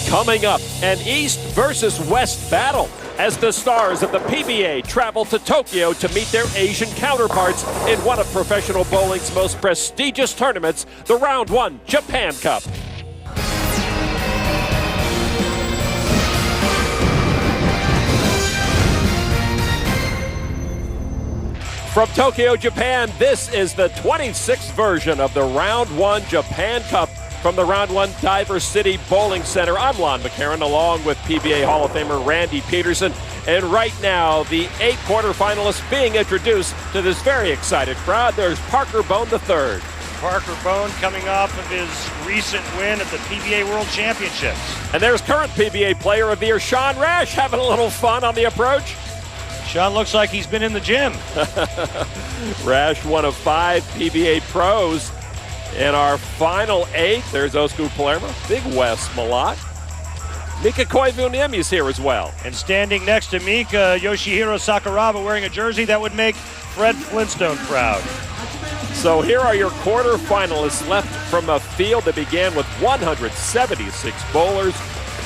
Coming up, an East versus West battle as the stars of the PBA travel to Tokyo to meet their Asian counterparts in one of professional bowling's most prestigious tournaments, the Round 1 Japan Cup. From Tokyo, Japan, this is the 26th version of the Round 1 Japan Cup from the Round 1 Diver City Bowling Center. I'm Lon McCarron, along with PBA Hall of Famer Randy Peterson. And right now, the 8 quarterfinalists being introduced to this very excited crowd. There's Parker Bone III. Parker Bone coming off of his recent win at the PBA World Championships. And there's current PBA Player of the Year, Sean Rash, having a little fun on the approach. Sean looks like he's been in the gym. Rash, one of 5 PBA pros. In our final 8, there's Osku Palermo, Big Wes Malat. Mika Koivuniemi's here as well. And standing next to Mika, Yoshihiro Sakuraba wearing a jersey that would make Fred Flintstone proud. So here are your quarterfinalists left from a field that began with 176 bowlers.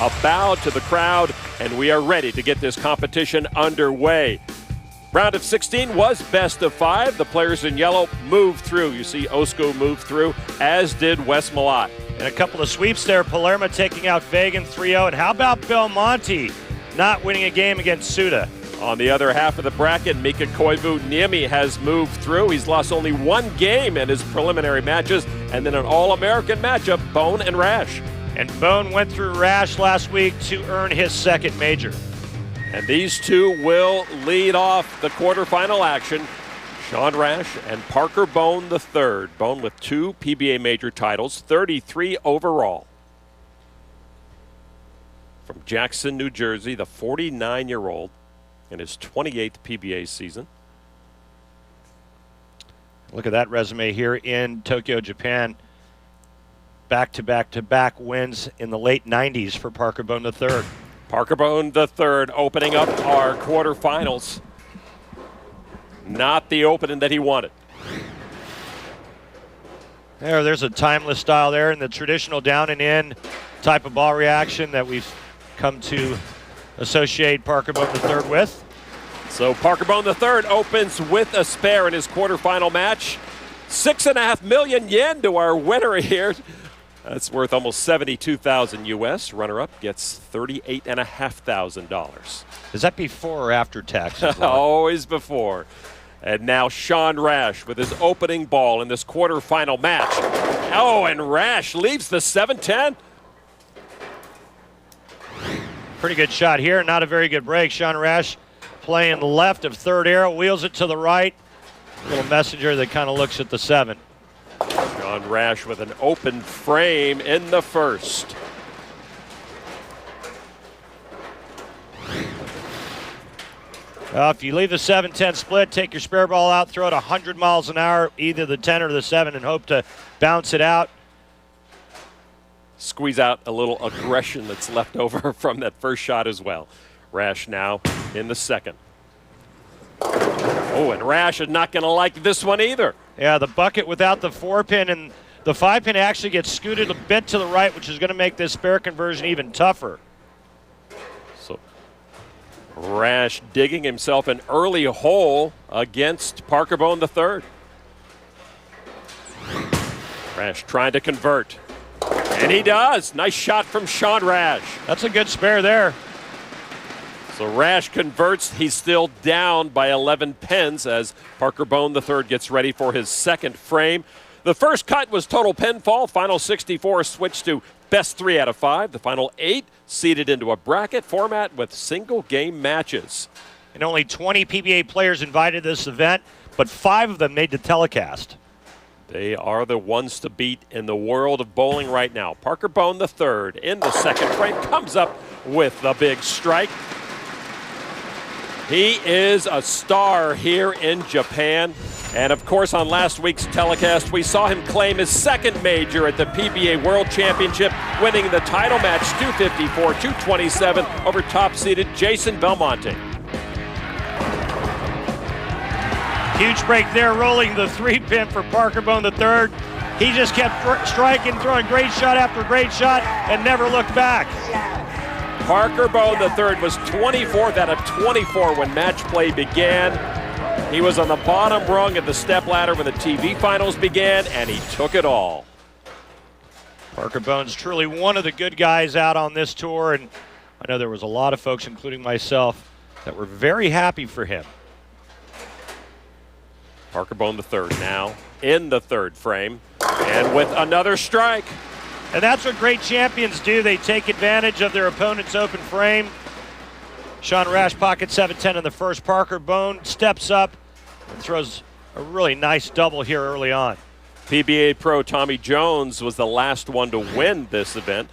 A bow to the crowd, and we are ready to get this competition underway. Round of 16 was best of 5. The players in yellow moved through. You see Osku move through, as did Wes Malat. And a couple of sweeps there. Palermo taking out Fagan 3-0. And how about Belmonte not winning a game against Suda? On the other half of the bracket, Mika Koivuniemi has moved through. He's lost only 1 game in his preliminary matches, and then an All-American matchup, Bone and Rash. And Bone went through Rash last week to earn his second major. And these two will lead off the quarterfinal action. Sean Rash and Parker Bone III. Bone with 2 PBA major titles, 33 overall. From Jackson, New Jersey, the 49-year-old in his 28th PBA season. Look at that resume here in Tokyo, Japan. Back-to-back-to-back wins in the late 90s for Parker Bone III. Parker Bone III opening up our quarterfinals. Not the opening that he wanted. There's a timeless style there in the traditional down and in type of ball reaction that we've come to associate Parker Bone III with. So Parker Bone III opens with a spare in his quarterfinal match. 6.5 million yen to our winner here. That's worth almost 72,000 US. Runner-up gets $38,500. Is that before or after taxes? Always before. And now Sean Rash with his opening ball in this quarterfinal match. Oh, and Rash leaves the 7-10. Pretty good shot here. Not a very good break. Sean Rash playing left of third arrow, wheels it to the right. Little messenger that kind of looks at the 7. Sean Rash with an open frame in the first. If you leave the 7-10 split, take your spare ball out, throw it 100 miles an hour, either the 10 or the 7, and hope to bounce it out. Squeeze out a little aggression that's left over from that first shot as well. Rash now in the second. Oh, and Rash is not going to like this one either. Yeah, the bucket without the 4-pin, and the 5-pin actually gets scooted a bit to the right, which is going to make this spare conversion even tougher. So Rash digging himself an early hole against Parker Bone III. Rash trying to convert. And he does. Nice shot from Sean Rash. That's a good spare there. So Rash converts. He's still down by 11 pins as Parker Bone III gets ready for his second frame. The first cut was total pinfall. Final 64 switched to best 3 out of 5. The final 8 seeded into a bracket format with single game matches. And only 20 PBA players invited to this event, but 5 of them made the telecast. They are the ones to beat in the world of bowling right now. Parker Bone III in the second frame comes up with the big strike. He is a star here in Japan. And of course, on last week's telecast, we saw him claim his second major at the PBA World Championship, winning the title match 254-227 over top-seeded Jason Belmonte. Huge break there, rolling the 3-pin for Parker Bone III. He just kept striking, throwing great shot after great shot, and never looked back. Parker Bone III was 24th out of 24 when match play began. He was on the bottom rung of the stepladder when the TV finals began, and he took it all. Parker Bone's truly one of the good guys out on this tour, and I know there was a lot of folks, including myself, that were very happy for him. Parker Bone III now in the third frame, and with another strike. And that's what great champions do. They take advantage of their opponent's open frame. Sean Rash pocket 7-10 in the first. Parker Bone steps up and throws a really nice double here early on. PBA pro Tommy Jones was the last one to win this event.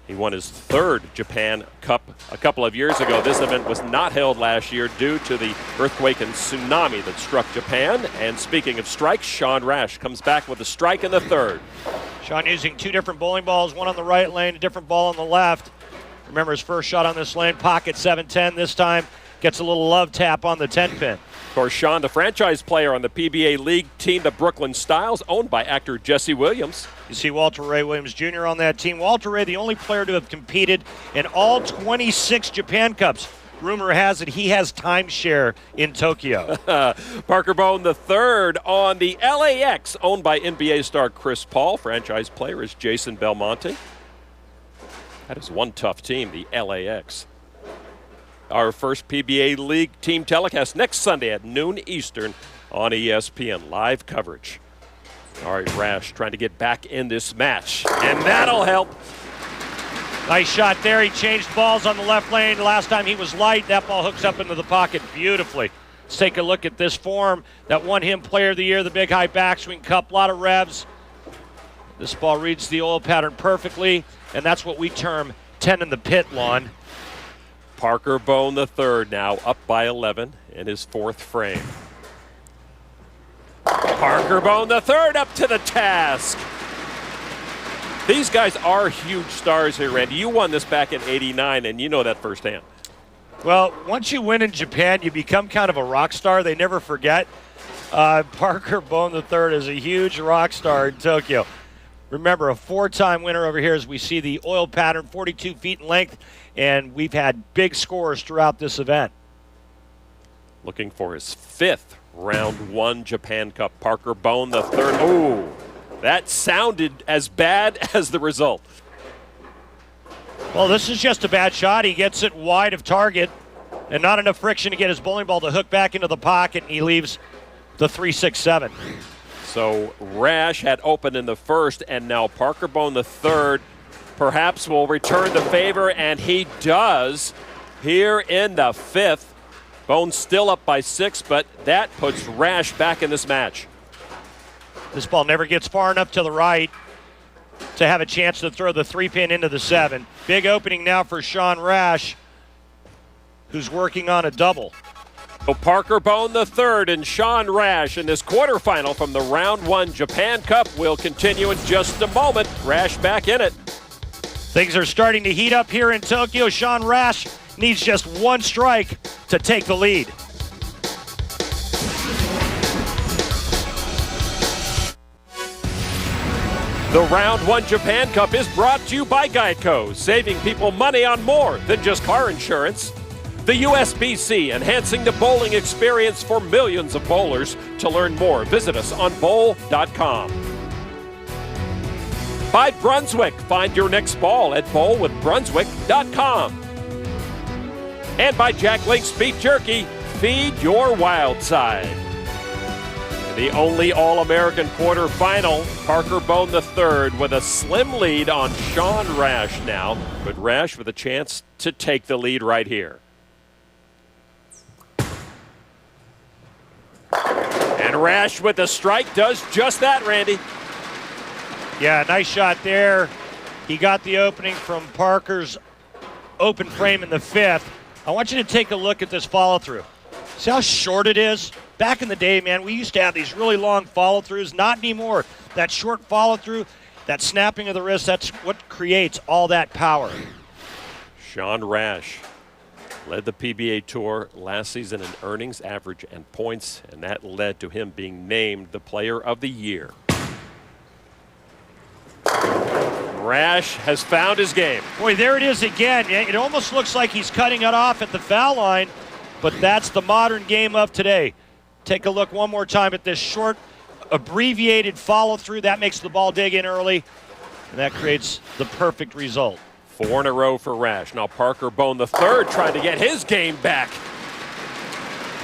He won his third Japan Cup a couple of years ago. This event was not held last year due to the earthquake and tsunami that struck Japan. And speaking of strikes, Sean Rash comes back with a strike in the third. Sean using two different bowling balls, one on the right lane, a different ball on the left. Remember his first shot on this lane, pocket 7-10. This time gets a little love tap on the 10-pin. Of course, Sean, the franchise player on the PBA League team, the Brooklyn Styles, owned by actor Jesse Williams. You see Walter Ray Williams Jr. on that team. Walter Ray, the only player to have competed in all 26 Japan Cups. Rumor has it he has timeshare in Tokyo. Parker Bone III on the LAX, owned by NBA star Chris Paul. Franchise player is Jason Belmonte. That is one tough team, the LAX. Our first PBA League team telecast next Sunday at noon Eastern on ESPN. Live coverage. All right, Rash trying to get back in this match, and that'll help. Nice shot there. He changed balls on the left lane. Last time he was light. That ball hooks up into the pocket beautifully. Let's take a look at this form that won him Player of the Year, the Big High Backswing Cup. A lot of revs. This ball reads the oil pattern perfectly, and that's what we term 10 in the pit, Lon. Parker Bone III now up by 11 in his fourth frame. Parker Bone III up to the task. These guys are huge stars here, Randy. You won this back in '89, and you know that firsthand. Well, once you win in Japan, you become kind of a rock star. They never forget. Parker Bone III is a huge rock star in Tokyo. Remember, a four-time winner over here as we see the oil pattern, 42 feet in length, and we've had big scores throughout this event. Looking for his fifth round one Japan Cup. Parker Bone III. Oh, that sounded as bad as the result. Well, this is just a bad shot. He gets it wide of target and not enough friction to get his bowling ball to hook back into the pocket, and he leaves the 3-6-7. So Rash had opened in the first, and now Parker Bone III perhaps will return the favor, and he does here in the fifth. Bone still up by 6, but that puts Rash back in this match. This ball never gets far enough to the right to have a chance to throw the 3-pin into the 7. Big opening now for Sean Rash, who's working on a double. So Parker Bone III and Sean Rash in this quarterfinal from the Round 1 Japan Cup will continue in just a moment. Rash back in it. Things are starting to heat up here in Tokyo. Sean Rash needs just one strike to take the lead. The Round 1 Japan Cup is brought to you by Geico, saving people money on more than just car insurance. The USBC, enhancing the bowling experience for millions of bowlers. To learn more, visit us on bowl.com. By Brunswick, find your next ball at bowlwithbrunswick.com. And by Jack Link's Beef Jerky, feed your wild side. The only All-American quarterfinal, Parker Bone III with a slim lead on Sean Rash now, but Rash with a chance to take the lead right here. And Rash with the strike does just that, Randy. Yeah, nice shot there. He got the opening from Parker's open frame in the fifth. I want you to take a look at this follow-through. See how short it is? Back in the day, man, we used to have these really long follow-throughs. Not anymore. That short follow-through, that snapping of the wrist, that's what creates all that power. Sean Rash led the PBA Tour last season in earnings, average, and points, and that led to him being named the Player of the Year. Rash has found his game. Boy, there it is again. It almost looks like he's cutting it off at the foul line, but that's the modern game of today. Take a look one more time at this short, abbreviated follow-through. That makes the ball dig in early, and that creates the perfect result. 4 in a row for Rash. Now Parker Bone III trying to get his game back.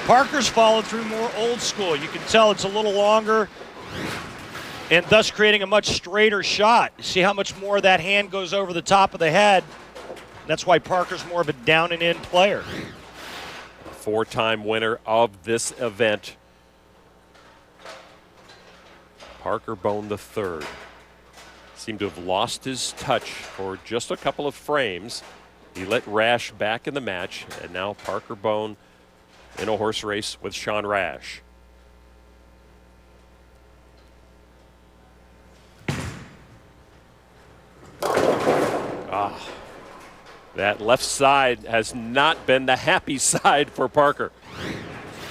Parker's followed through more old school. You can tell it's a little longer and thus creating a much straighter shot. See how much more that hand goes over the top of the head. That's why Parker's more of a down and in player. 4-time winner of this event. Parker Bone III seemed to have lost his touch for just a couple of frames. He let Rash back in the match, and now Parker Bone in a horse race with Sean Rash. That left side has not been the happy side for Parker.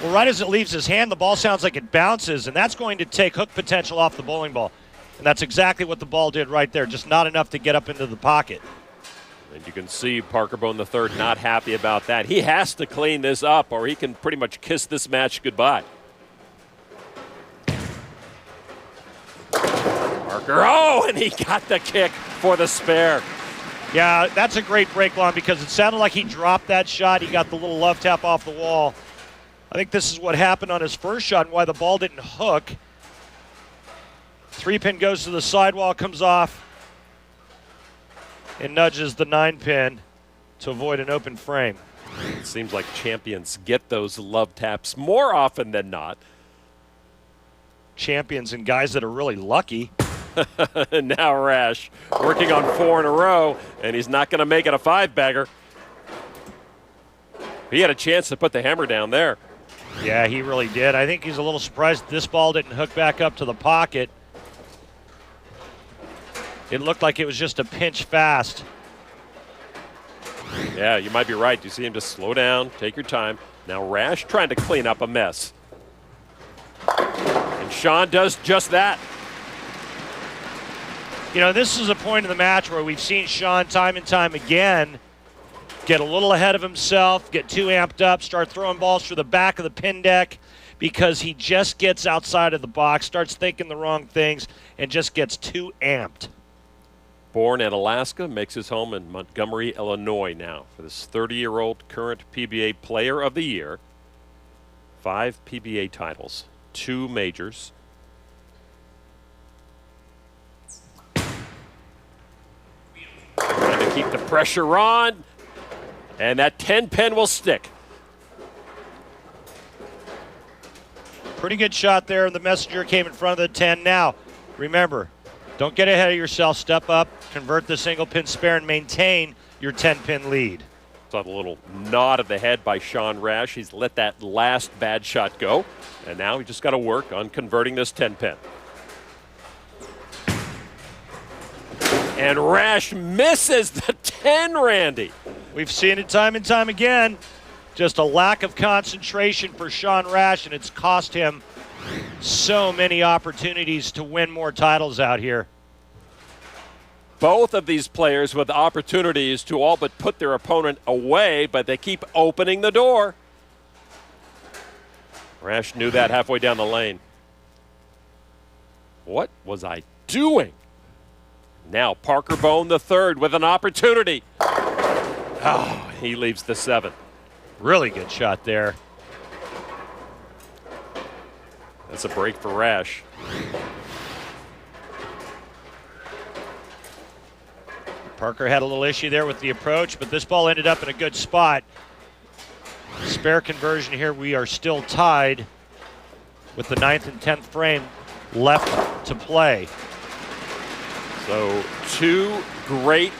Well, right as it leaves his hand, the ball sounds like it bounces, and that's going to take hook potential off the bowling ball. And that's exactly what the ball did right there, just not enough to get up into the pocket. And you can see Parker Bone III not happy about that. He has to clean this up or he can pretty much kiss this match goodbye. Parker, oh, and he got the kick for the spare. Yeah, that's a great break, Lon, because it sounded like he dropped that shot. He got the little love tap off the wall. I think this is what happened on his first shot and why the ball didn't hook. 3-pin goes to the sidewall, comes off, and nudges the 9-pin to avoid an open frame. It seems like champions get those love taps more often than not. Champions and guys that are really lucky. And now Rash working on 4 in a row, and he's not going to make it a 5-bagger. He had a chance to put the hammer down there. Yeah, he really did. I think he's a little surprised this ball didn't hook back up to the pocket. It looked like it was just a pinch fast. Yeah, you might be right. You see him just slow down, take your time. Now Rash trying to clean up a mess. And Sean does just that. You know, this is a point in the match where we've seen Sean time and time again get a little ahead of himself, get too amped up, start throwing balls through the back of the pin deck because he just gets outside of the box, starts thinking the wrong things, and just gets too amped. Born in Alaska, makes his home in Montgomery, Illinois now for this 30-year-old current PBA Player of the Year. 5 PBA titles, 2 majors. Trying to keep the pressure on, and that 10-pin will stick. Pretty good shot there, and the messenger came in front of the 10. Now, remember, don't get ahead of yourself. Step up, convert the single pin spare, and maintain your 10-pin lead. Saw the little nod of the head by Sean Rash. He's let that last bad shot go, and now he just got to work on converting this 10-pin. And Rash misses the 10, Randy. We've seen it time and time again. Just a lack of concentration for Sean Rash, and it's cost him so many opportunities to win more titles out here. Both of these players with opportunities to all but put their opponent away, but they keep opening the door. Rash knew that halfway down the lane. What was I doing? Now Parker Bone III with an opportunity. Oh, he leaves the 7. Really good shot there. That's a break for Rash. Parker had a little issue there with the approach, but this ball ended up in a good spot. Spare conversion here. We are still tied with the 9th and 10th frame left to play. So 2 great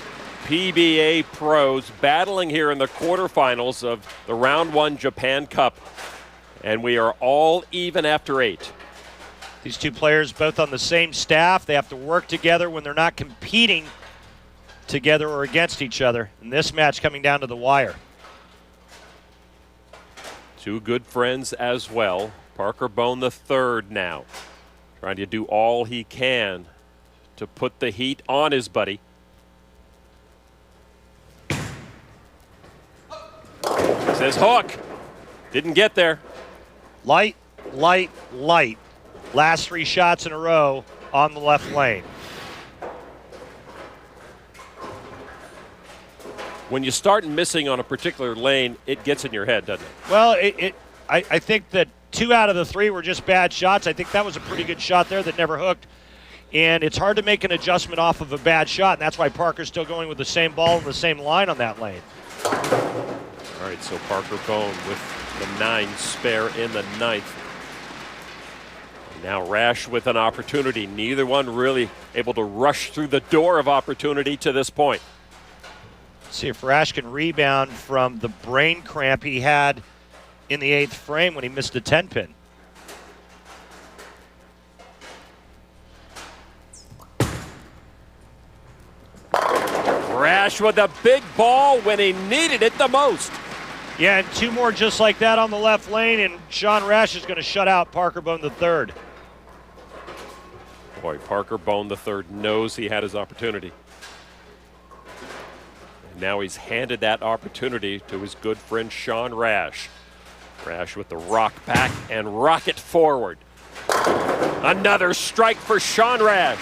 PBA pros battling here in the quarterfinals of the Round 1 Japan Cup, and we are all even after 8. These 2 players both on the same staff. They have to work together when they're not competing together or against each other. In this match coming down to the wire. 2 good friends as well. Parker Bone III now trying to do all he can to put the heat on his buddy. Says hook. Didn't get there. Light, light, light. Last 3 shots in a row on the left lane. When you start missing on a particular lane, it gets in your head, doesn't it? Well, I think that 2 out of the 3 were just bad shots. I think that was a pretty good shot there that never hooked. And it's hard to make an adjustment off of a bad shot, and that's why Parker's still going with the same ball and the same line on that lane. All right, so Parker Bone with the 9 spare in the 9th. Now Rash with an opportunity. Neither one really able to rush through the door of opportunity to this point. See if Rash can rebound from the brain cramp he had in the 8th frame when he missed a 10-pin. Rash with a big ball when he needed it the most. Yeah, and 2 more just like that on the left lane, and Sean Rash is going to shut out Parker Bone III. Boy, Parker Bone III knows he had his opportunity. And now he's handed that opportunity to his good friend Sean Rash. Rash with the rock back and rocket forward. Another strike for Sean Rash.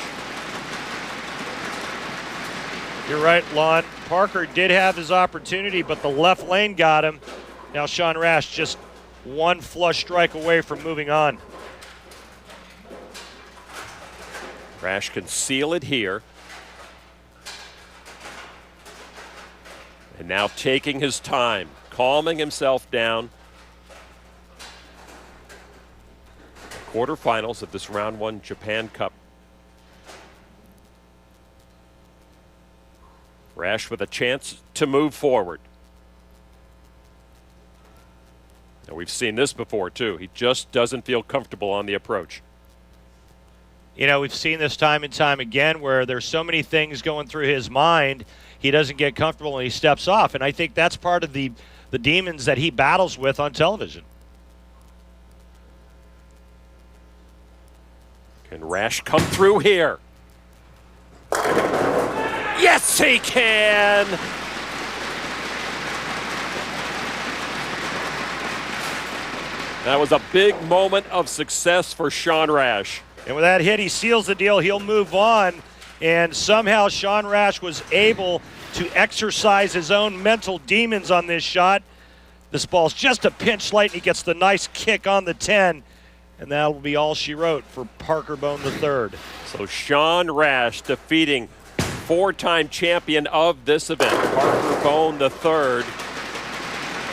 You're right, Lon. Parker did have his opportunity, but the left lane got him. Now Sean Rash just 1 flush strike away from moving on. Rash can seal it here. And now taking his time, calming himself down. Quarterfinals of this round 1 Japan Cup. Rash with a chance to move forward. Now we've seen this before too. He just doesn't feel comfortable on the approach. You know, we've seen this time and time again where there's so many things going through his mind, he doesn't get comfortable and he steps off. And I think that's part of the demons that he battles with on television. Can Rash come through here? Yes, he can! That was a big moment of success for Sean Rash. And with that hit, he seals the deal. He'll move on. And somehow Sean Rash was able to exercise his own mental demons on this shot. This ball's just a pinch light, and he gets the nice kick on the 10. And that'll be all she wrote for Parker Bone III. So Sean Rash defeating 4-time champion of this event, Parker Bone III.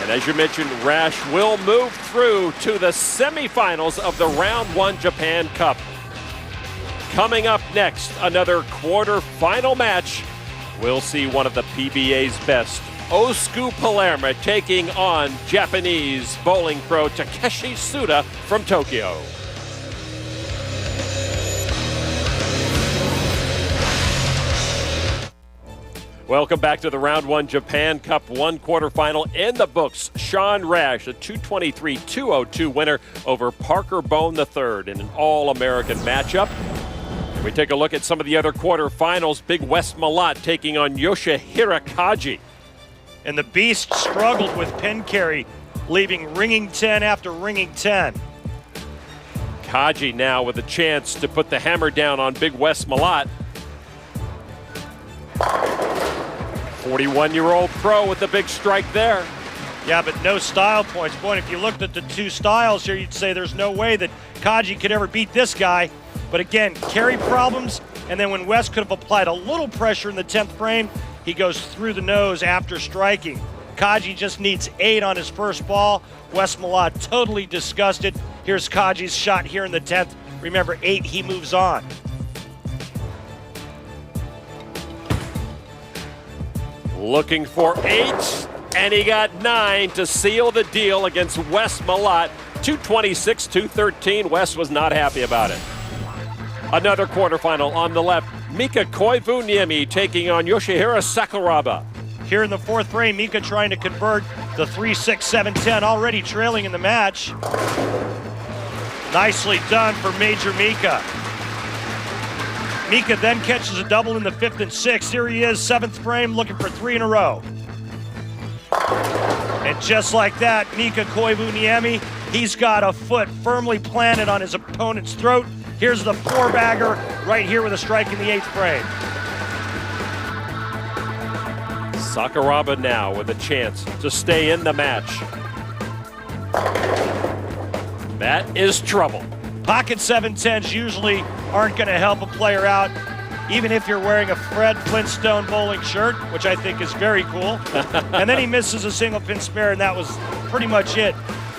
And as you mentioned, Rash will move through to the semifinals of the Round 1 Japan Cup. Coming up next, another quarterfinal match. We'll see one of the PBA's best, Osku Palermo, taking on Japanese bowling pro Takeshi Suda from Tokyo. Welcome back to the Round 1 Japan Cup 1 quarterfinal in the books. Sean Rash, a 223-202 winner over Parker Bone III in an All-American matchup. We take a look at some of the other quarterfinals. Big West Malat taking on Yoshihira Kaji. And the Beast struggled with pin carry, leaving ringing 10 after ringing 10. Kaji now with a chance to put the hammer down on Big West Malat. 41-year-old pro with the big strike there. Yeah, but no style points. Boy, if you looked at the 2 styles here, you'd say there's no way that Kaji could ever beat this guy. But again, carry problems, and then when West could have applied a little pressure in the 10th frame, he goes through the nose after striking. Kaji just needs 8 on his first ball. West Malat totally disgusted. Here's Kaji's shot here in the 10th. Remember, 8, he moves on. Looking for 8, and he got 9 to seal the deal against West Malat. 226-213. West was not happy about it. Another quarterfinal on the left. Mika Koivu-Niemi taking on Yoshihira Sakuraba. Here in the 4th frame, Mika trying to convert the 3-6-7-10, already trailing in the match. Nicely done for Major Mika. Mika then catches a double in the 5th and 6th. Here he is, 7th frame, looking for 3 in a row. And just like that, Mika Koivu-Niemi, he's got a foot firmly planted on his opponent's throat. Here's the four-bagger right here with a strike in the 8th frame. Sakuraba now with a chance to stay in the match. That is trouble. Pocket 710s usually aren't going to help a player out, even if you're wearing a Fred Flintstone bowling shirt, which I think is very cool. And then he misses a single pin spare, and that was pretty much it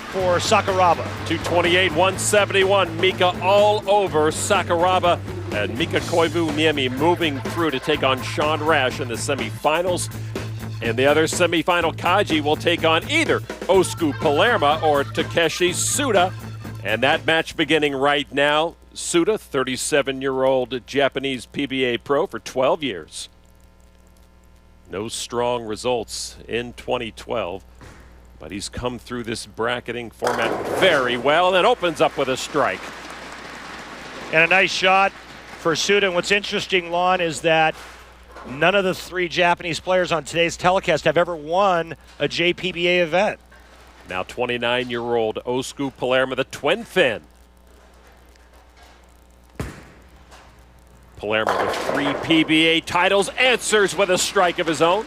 for Sakuraba. 228, 171. Mika all over Sakuraba. And Mika Koivu-Niemi moving through to take on Sean Rash in the semifinals. In the other semifinal, Kaji will take on either Osku Palermo or Takeshi Suda. And that match beginning right now. Suda, 37-year-old Japanese PBA pro for 12 years. No strong results in 2012, but he's come through this bracketing format very well and opens up with a strike. And a nice shot for Suda. And what's interesting, Lon, is that none of the 3 Japanese players on today's telecast have ever won a JPBA event. Now 29-year-old Osku Palermo, the twin fin. Palermo with 3 PBA titles, answers with a strike of his own.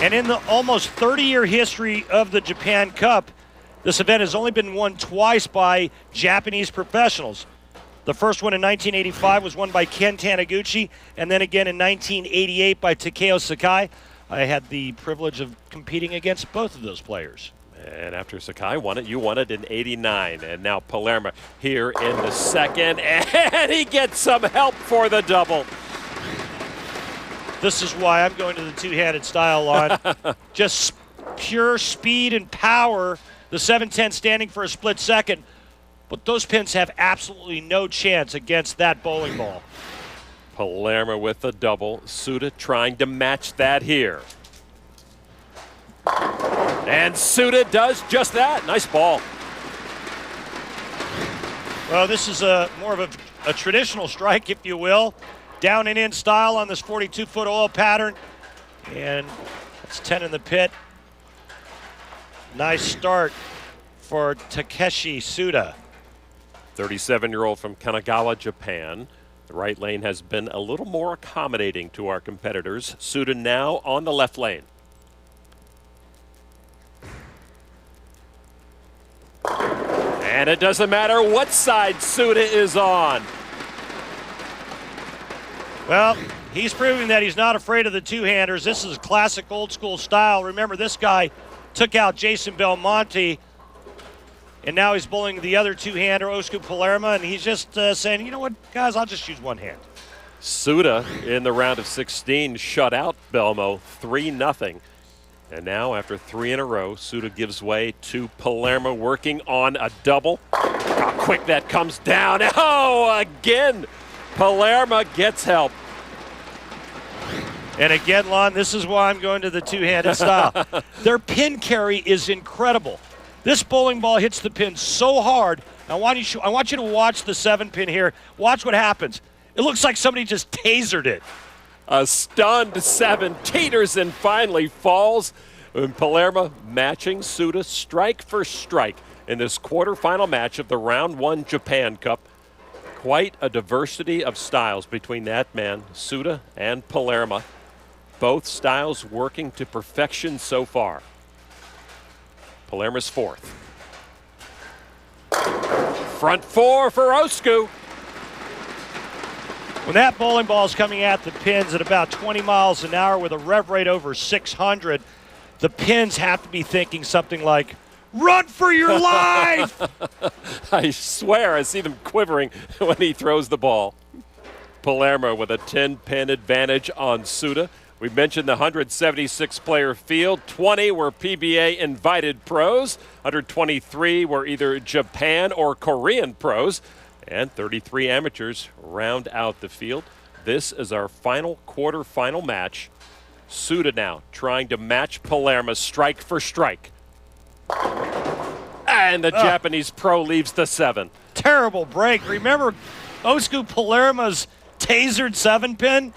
And in the almost 30-year history of the Japan Cup, this event has only been won twice by Japanese professionals. The first one in 1985 was won by Ken Taniguchi, and then again in 1988 by Takeo Sakai. I had the privilege of competing against both of those players. And after Sakai won it, you won it in '89. And now Palermo here in the second, and he gets some help for the double. This is why I'm going to the two-handed style, Lon. Just pure speed and power. The 710 standing for a split second. But those pins have absolutely no chance against that bowling ball. Palermo with the double. Suda trying to match that here. And Suda does just that. Nice ball. Well, this is more of a traditional strike, if you will. Down and in style on this 42-foot oil pattern. And it's 10 in the pit. Nice start for Takeshi Suda. 37-year-old from Kanagawa, Japan. The right lane has been a little more accommodating to our competitors. Suda now on the left lane. And it doesn't matter what side Suda is on. Well, he's proving that he's not afraid of the two-handers. This is classic old-school style. Remember, this guy took out Jason Belmonte, and now he's bowling the other two-hander, Osku Palermo, and he's just saying, you know what, guys, I'll just use one hand. Suda in the round of 16 shut out Belmo 3-0. And now, after 3 in a row, Suda gives way to Palermo working on a double. How quick that comes down. Oh, again, Palermo gets help. And again, Lon, this is why I'm going to the two-handed style. Their pin carry is incredible. This bowling ball hits the pin so hard. I want you to watch the 7-pin here. Watch what happens. It looks like somebody just tasered it. A stunned 7 teeters and finally falls. And Palermo matching Suda strike for strike in this quarterfinal match of the Round 1 Japan Cup. Quite a diversity of styles between that man, Suda, and Palermo. Both styles working to perfection so far. Palermo's fourth. Front 4 for Osku. When that bowling ball is coming at the pins at about 20 miles an hour with a rev rate over 600, the pins have to be thinking something like, run for your life! I swear I see them quivering when he throws the ball. Palermo with a 10-pin advantage on Suda. We mentioned the 176-player field. 20 were PBA invited pros. 123 were either Japan or Korean pros. And 33 amateurs round out the field. This is our final quarterfinal match. Suda now trying to match Palermo strike for strike. And the Japanese pro leaves the 7. Terrible break. Remember Osku Palermo's tasered 7-pin?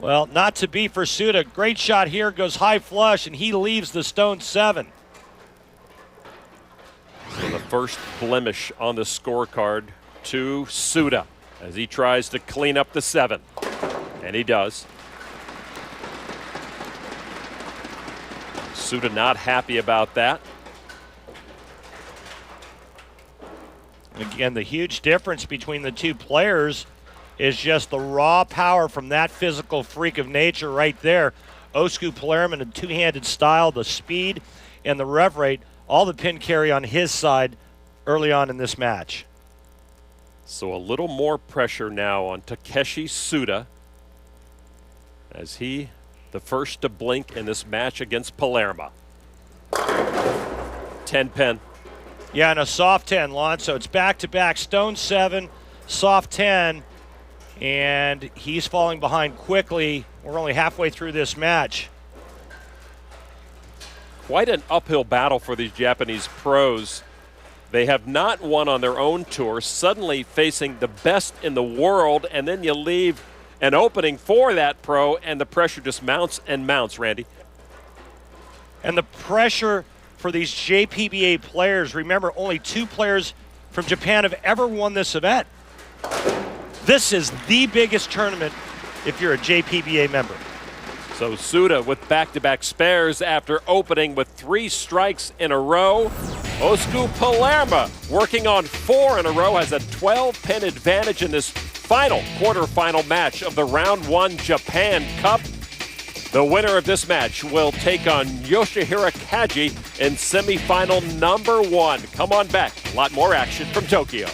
Well, not to be for Suda. Great shot here, goes high flush, and he leaves the stone 7. So the first blemish on the scorecard to Suda as he tries to clean up the 7. And he does. Suda not happy about that. Again, the huge difference between the two players is just the raw power from that physical freak of nature right there. Osku Palermo in a two-handed style, the speed and the rev rate, all the pin carry on his side early on in this match. So a little more pressure now on Takeshi Suda as he, the first to blink in this match against Palermo. 10 pin. Yeah, and a soft 10, Lon. So it's back-to-back stone 7, soft 10, and he's falling behind quickly. We're only halfway through this match. Quite an uphill battle for these Japanese pros. They have not won on their own tour, suddenly facing the best in the world, and then you leave an opening for that pro, and the pressure just mounts and mounts, Randy. And the pressure for these JPBA players, remember, only 2 players from Japan have ever won this event. This is the biggest tournament if you're a JPBA member. So Suda with back-to-back spares after opening with 3 strikes in a row. Osku Palermo working on 4 in a row, has a 12-pin advantage in this final quarterfinal match of the Round 1 Japan Cup. The winner of this match will take on Yoshihira Kaji in semifinal number 1. Come on back, a lot more action from Tokyo.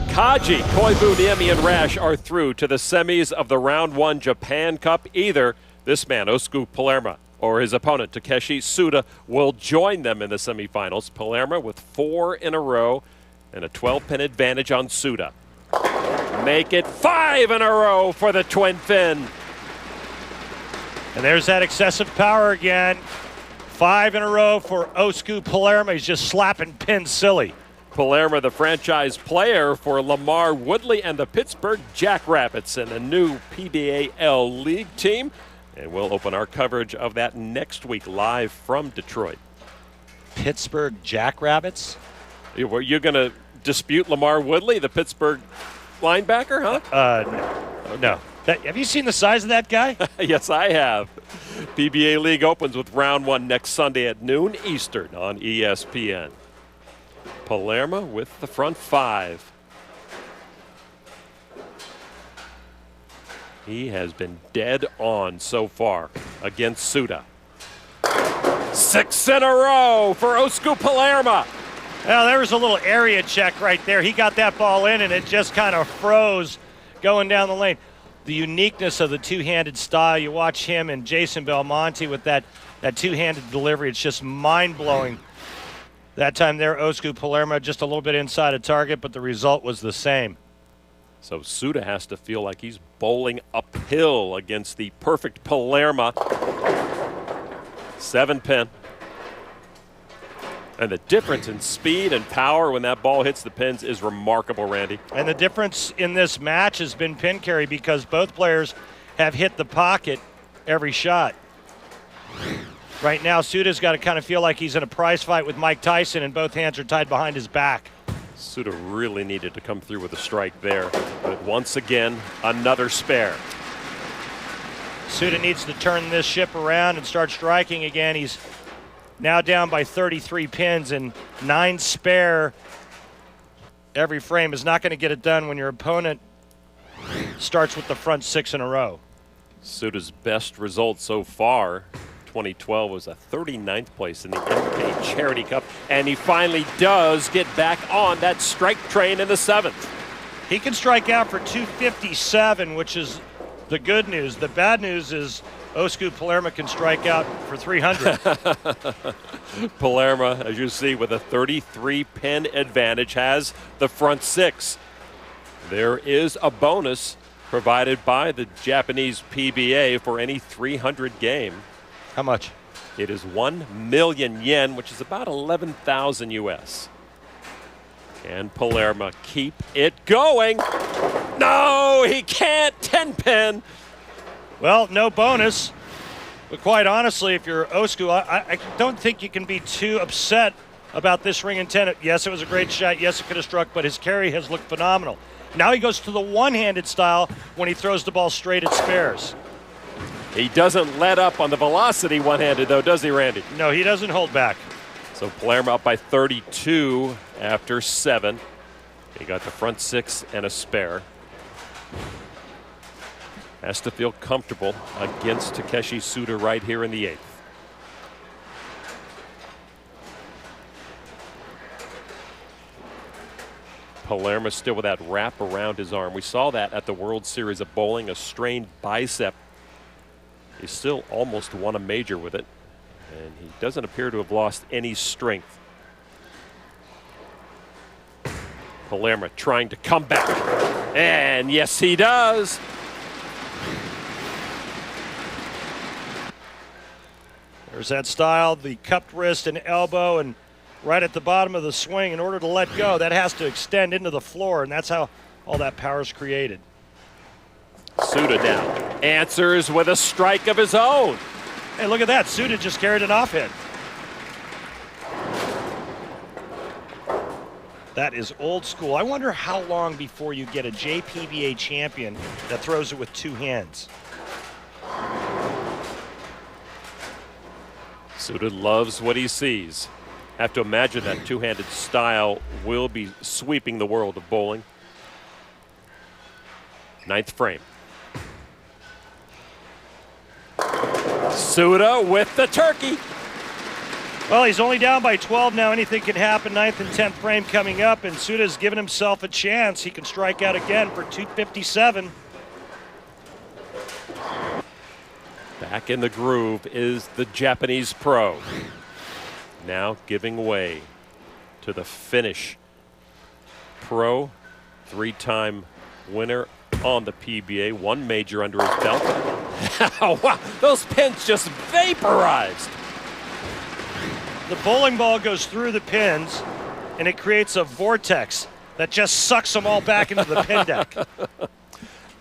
Kaji, Koivu, Niemi, and Rash are through to the semis of the Round 1 Japan Cup. Either this man, Osku Palermo, or his opponent, Takeshi Suda, will join them in the semifinals. Palermo with 4 in a row and a 12-pin advantage on Suda. Make it 5 in a row for the twin fin. And there's that excessive power again. 5 in a row for Osku Palermo. He's just slapping pins silly. Palermo, the franchise player for Lamar Woodley and the Pittsburgh Jackrabbits in the new PBA L League team. And we'll open our coverage of that next week live from Detroit. Pittsburgh Jackrabbits? You're going to dispute Lamar Woodley, the Pittsburgh linebacker, huh? No. Have you seen the size of that guy? Yes, I have. PBA League opens with round 1 next Sunday at noon Eastern on ESPN. Palermo with the front 5. He has been dead on so far against Suda. 6 in a row for Osku Palermo. Well, there was a little area check right there. He got that ball in, and it just kind of froze going down the lane. The uniqueness of the two-handed style. You watch him and Jason Belmonte with that two-handed delivery. It's just mind-blowing. That time there, Osku Palermo just a little bit inside of target, but the result was the same. So Suda has to feel like he's bowling uphill against the perfect Palermo. 7 pin. And the difference in speed and power when that ball hits the pins is remarkable, Randy. And the difference in this match has been pin carry because both players have hit the pocket every shot. Right now, Suda's got to kind of feel like he's in a prize fight with Mike Tyson, and both hands are tied behind his back. Suda really needed to come through with a strike there. But once again, another spare. Suda needs to turn this ship around and start striking again. He's now down by 33 pins, and 9 spare every frame is not going to get it done when your opponent starts with the front 6 in a row. Suda's best result so far, 2012, was a 39th place in the MK Charity Cup, and he finally does get back on that strike train in the 7th. He can strike out for 257, which is the good news. The bad news is Osku Palermo can strike out for 300. Palermo, as you see, with a 33-pin advantage, has the front 6. There is a bonus provided by the Japanese PBA for any 300 game. How much? It is 1 million yen, which is about 11,000 US. And Palermo keep it going. No, he can't. 10-pin. Well, no bonus. But quite honestly, if you're Osku, I don't think you can be too upset about this ring and 10. Yes, it was a great shot. Yes, it could have struck, but his carry has looked phenomenal. Now he goes to the one-handed style when he throws the ball straight at spares. He doesn't let up on the velocity one-handed, though, does he, Randy? No, he doesn't hold back. So Palermo up by 32 after 7. He got the front 6 and a spare. Has to feel comfortable against Takeshi Suda right here in the 8th. Palermo still with that wrap around his arm. We saw that at the World Series of Bowling, a strained bicep. He still almost won a major with it, and he doesn't appear to have lost any strength. Palermo trying to come back, and yes, he does. There's that style, the cupped wrist and elbow, and right at the bottom of the swing, in order to let go, that has to extend into the floor, and that's how all that power is created. Suda down. Answers with a strike of his own. Hey, look at that. Suda just carried an off hit. That is old school. I wonder how long before you get a JPBA champion that throws it with 2 hands. Suda loves what he sees. Have to imagine that two-handed style will be sweeping the world of bowling. 9th frame. Suda with the turkey. Well, he's only down by 12 now. Anything can happen. 9th and 10th frame coming up, and Suda's given himself a chance. He can strike out again for 257. Back in the groove is the Japanese pro. Now giving way to the Finnish pro, 3-time winner on the PBA, 1 major under his belt. Wow, those pins just vaporized. The bowling ball goes through the pins, and it creates a vortex that just sucks them all back into the pin deck.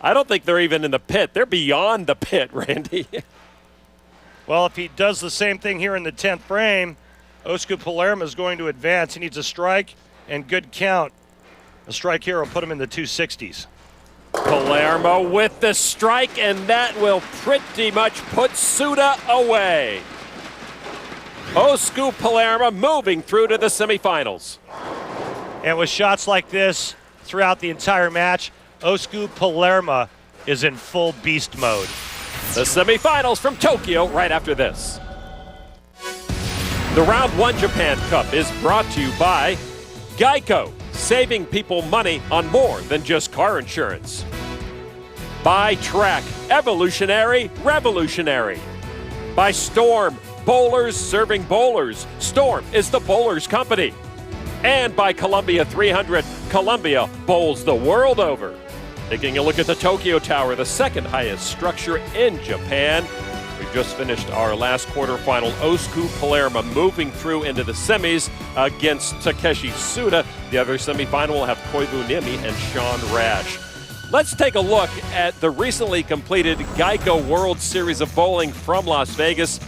I don't think they're even in the pit. They're beyond the pit, Randy. Well, if he does the same thing here in the 10th frame, Osku Palermo is going to advance. He needs a strike and good count. A strike here will put him in the 260s. Palermo with the strike, and that will pretty much put Suda away. Osku Palermo moving through to the semifinals. And with shots like this throughout the entire match, Osku Palermo is in full beast mode. The semifinals from Tokyo right after this. The Round 1 Japan Cup is brought to you by Geico, saving people money on more than just car insurance. By Track, evolutionary, revolutionary. By Storm, bowlers serving bowlers. Storm is the bowlers company. And by Columbia 300, Columbia bowls the world over. Taking a look at the Tokyo Tower, the 2nd highest structure in Japan. We just finished our last quarterfinal. Osku Palermo moving through into the semis against Takeshi Suda. The other semifinal will have Koivu Niemi and Sean Rash. Let's take a look at the recently completed Geico World Series of Bowling from Las Vegas.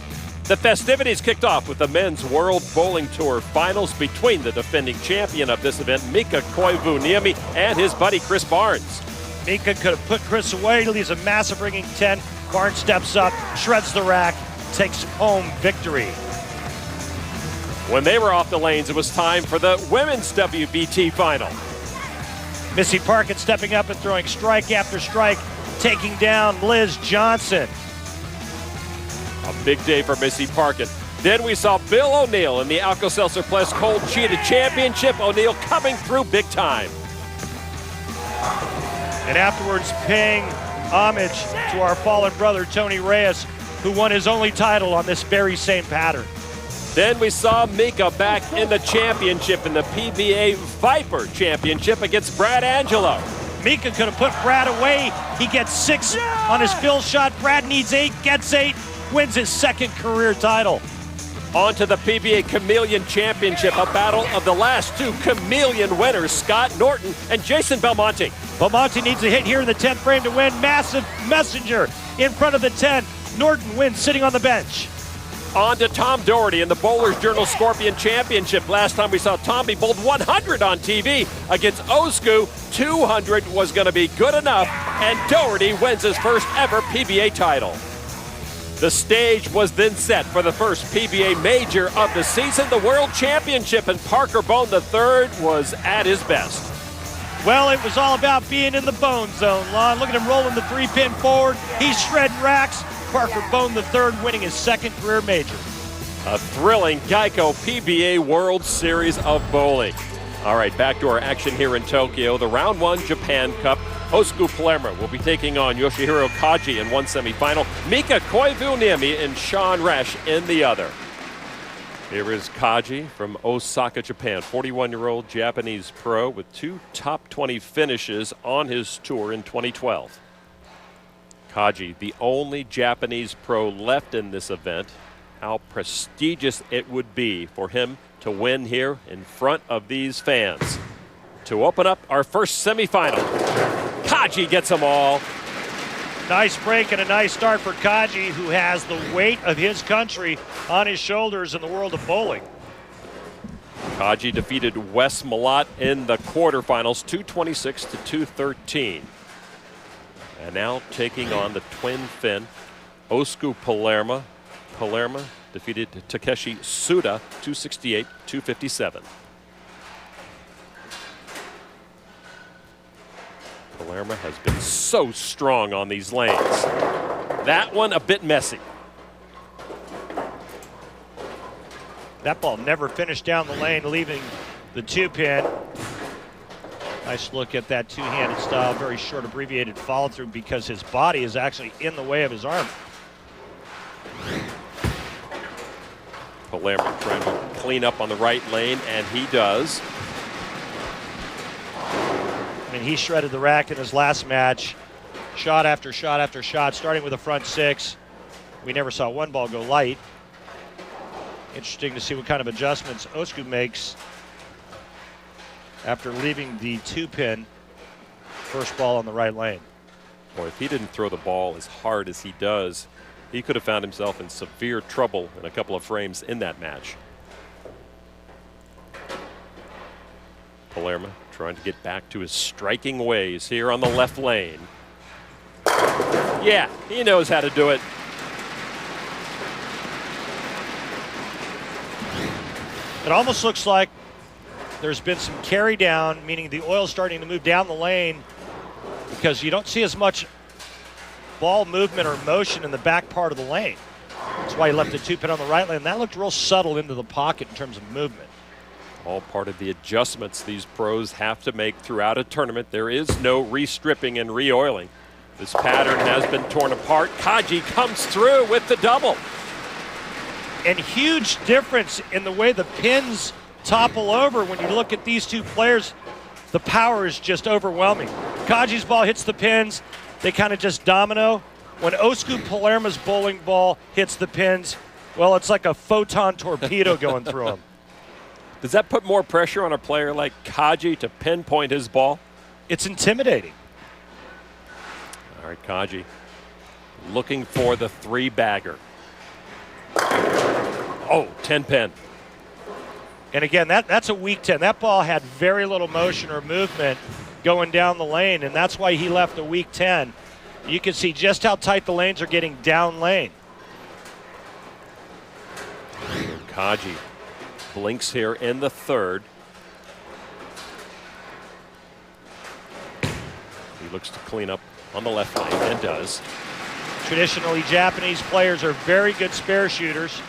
The festivities kicked off with the Men's World Bowling Tour finals between the defending champion of this event, Mika Koivu Niemi, and his buddy Chris Barnes. Mika could have put Chris away. He leaves a massive ringing 10. Barnes steps up, shreds the rack, takes home victory. When they were off the lanes, it was time for the women's WBT final. Missy Parkett stepping up and throwing strike after strike, taking down Liz Johnson. A big day for Missy Parkett. Then we saw Bill O'Neill in the Alka-Seltzer Plus Cold Cheetah Championship. O'Neill coming through big time. And afterwards paying homage to our fallen brother, Tony Reyes, who won his only title on this very same pattern. Then we saw Mika back in the championship in the PBA Viper Championship against Brad Angelo. Mika could have put Brad away. He gets 6 on his fill shot. Brad needs 8, gets 8, wins his 2nd career title. On to the PBA Chameleon Championship, a battle of the last two Chameleon winners, Scott Norton and Jason Belmonte. Belmonte needs a hit here in the 10th frame to win. Massive messenger in front of the 10. Norton wins sitting on the bench. On to Tom Doherty in the Bowler's Journal Scorpion Championship. Last time we saw Tommy bowled 100 on TV against Osku. 200 was going to be good enough, and Doherty wins his first ever PBA title. The stage was then set for the first PBA major of the season, the World Championship, and Parker Bone III was at his best. Well, it was all about being in the bone zone, Lon. Look at him rolling the 3-pin forward. He's shredding racks. Parker Bone III winning his second career major. A thrilling Geico PBA World Series of bowling. All right, back to our action here in Tokyo. The Round 1 Japan Cup. Osku Palermo will be taking on Yoshihiro Kaji in one semifinal. Mika Koivuniemi and Sean Resch in the other. Here is Kaji from Osaka, Japan. 41-year-old Japanese pro with 2 top 20 finishes on his tour in 2012. Kaji, the only Japanese pro left in this event. How prestigious it would be for him to win here in front of these fans. To open up our first semifinal, Kaji gets them all. Nice break and a nice start for Kaji, who has the weight of his country on his shoulders in the world of bowling. Kaji defeated Wes Malott in the quarterfinals, 226 to 213. And now taking on the twin Finn, Osku Palermo. Palermo defeated Takeshi Suda, 268, 257. Palermo has been so strong on these lanes. That one a bit messy. That ball never finished down the lane, leaving the 2-pin. Nice look at that two-handed style, very short abbreviated follow-through because his body is actually in the way of his arm. Palermo trying to clean up on the right lane, and he does. I mean, he shredded the rack in his last match. Shot after shot after shot, starting with a front 6. We never saw one ball go light. Interesting to see what kind of adjustments Osku makes after leaving the 2-pin first ball on the right lane. Boy, if he didn't throw the ball as hard as he does, he could have found himself in severe trouble in a couple of frames in that match. Palermo trying to get back to his striking ways here on the left lane. Yeah, he knows how to do it. It almost looks like there's been some carry down, meaning the oil's starting to move down the lane because you don't see as much ball movement or motion in the back part of the lane. That's why he left the 2-pin on the right lane. That looked real subtle into the pocket in terms of movement. All part of the adjustments these pros have to make throughout a tournament. There is no re-stripping and re-oiling. This pattern has been torn apart. Kaji comes through with the double. And huge difference in the way the pins topple over when you look at these two players. The power is just overwhelming. Kaji's ball hits the pins. They kind of just domino. When Osku Palermo's bowling ball hits the pins, well, it's like a photon torpedo going through them. Does that put more pressure on a player like Kaji to pinpoint his ball? It's intimidating. All right, Kaji looking for the 3-bagger. Oh, 10-pin. And again, that's a weak 10. That ball had very little motion or movement going down the lane, and that's why he left a weak 10. You can see just how tight the lanes are getting down lane. Kaji blinks here in the 3rd. He looks to clean up on the left lane and does. Traditionally, Japanese players are very good spare shooters.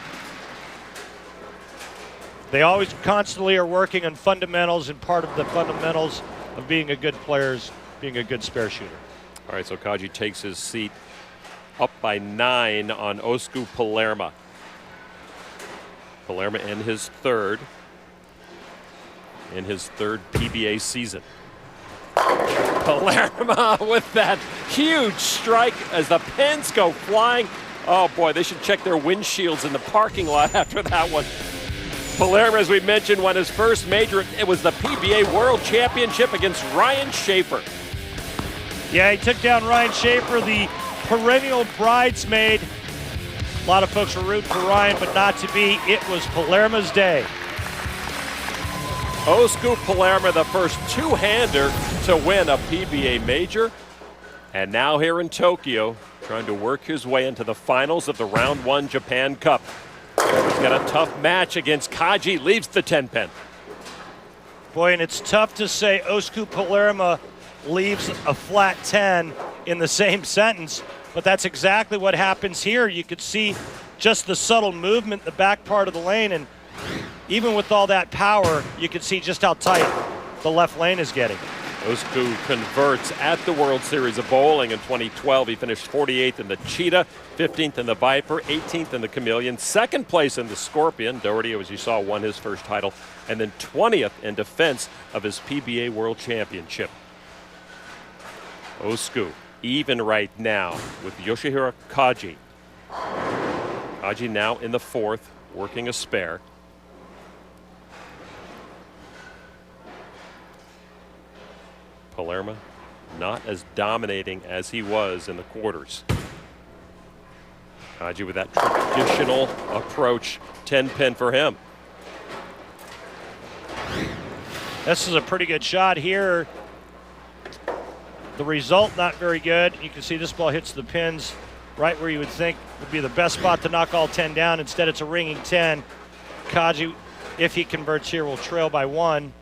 They always constantly are working on fundamentals, and part of the fundamentals of being a good player is being a good spare shooter. All right, so Kaji takes his seat up by 9 on Osku Palermo. Palermo in his 3rd PBA season. Palermo with that huge strike as the pins go flying. Oh boy, they should check their windshields in the parking lot after that one. Palermo, as we mentioned, won his first major. It was the PBA World Championship against Ryan Schaefer. Yeah, he took down Ryan Schaefer, the perennial bridesmaid. A lot of folks were rooting for Ryan, but not to be. It was Palermo's day. Osku Palermo, the first two-hander to win a PBA major. And now here in Tokyo, trying to work his way into the finals of the Round 1 Japan Cup. He's got a tough match against Kaji, leaves the 10-pin. Boy, and it's tough to say Osku Palermo leaves a flat 10 in the same sentence, but that's exactly what happens here. You could see just the subtle movement in the back part of the lane, and even with all that power, you can see just how tight the left lane is getting. Osku converts at the World Series of Bowling in 2012. He finished 48th in the Cheetah, 15th in the Viper, 18th in the Chameleon, second place in the Scorpion. Doherty, as you saw, won his first title, and then 20th in defense of his PBA World Championship. Osku even right now with Yoshihiro Kaji. Kaji now in the fourth, working a spare. Palermo not as dominating as he was in the quarters. Kaji with that traditional approach, 10-pin for him. This is a pretty good shot here. The result not very good. You can see this ball hits the pins right where you would think would be the best spot to knock all 10 down. Instead, it's a ringing 10. Kaji, if he converts here, will trail by 1.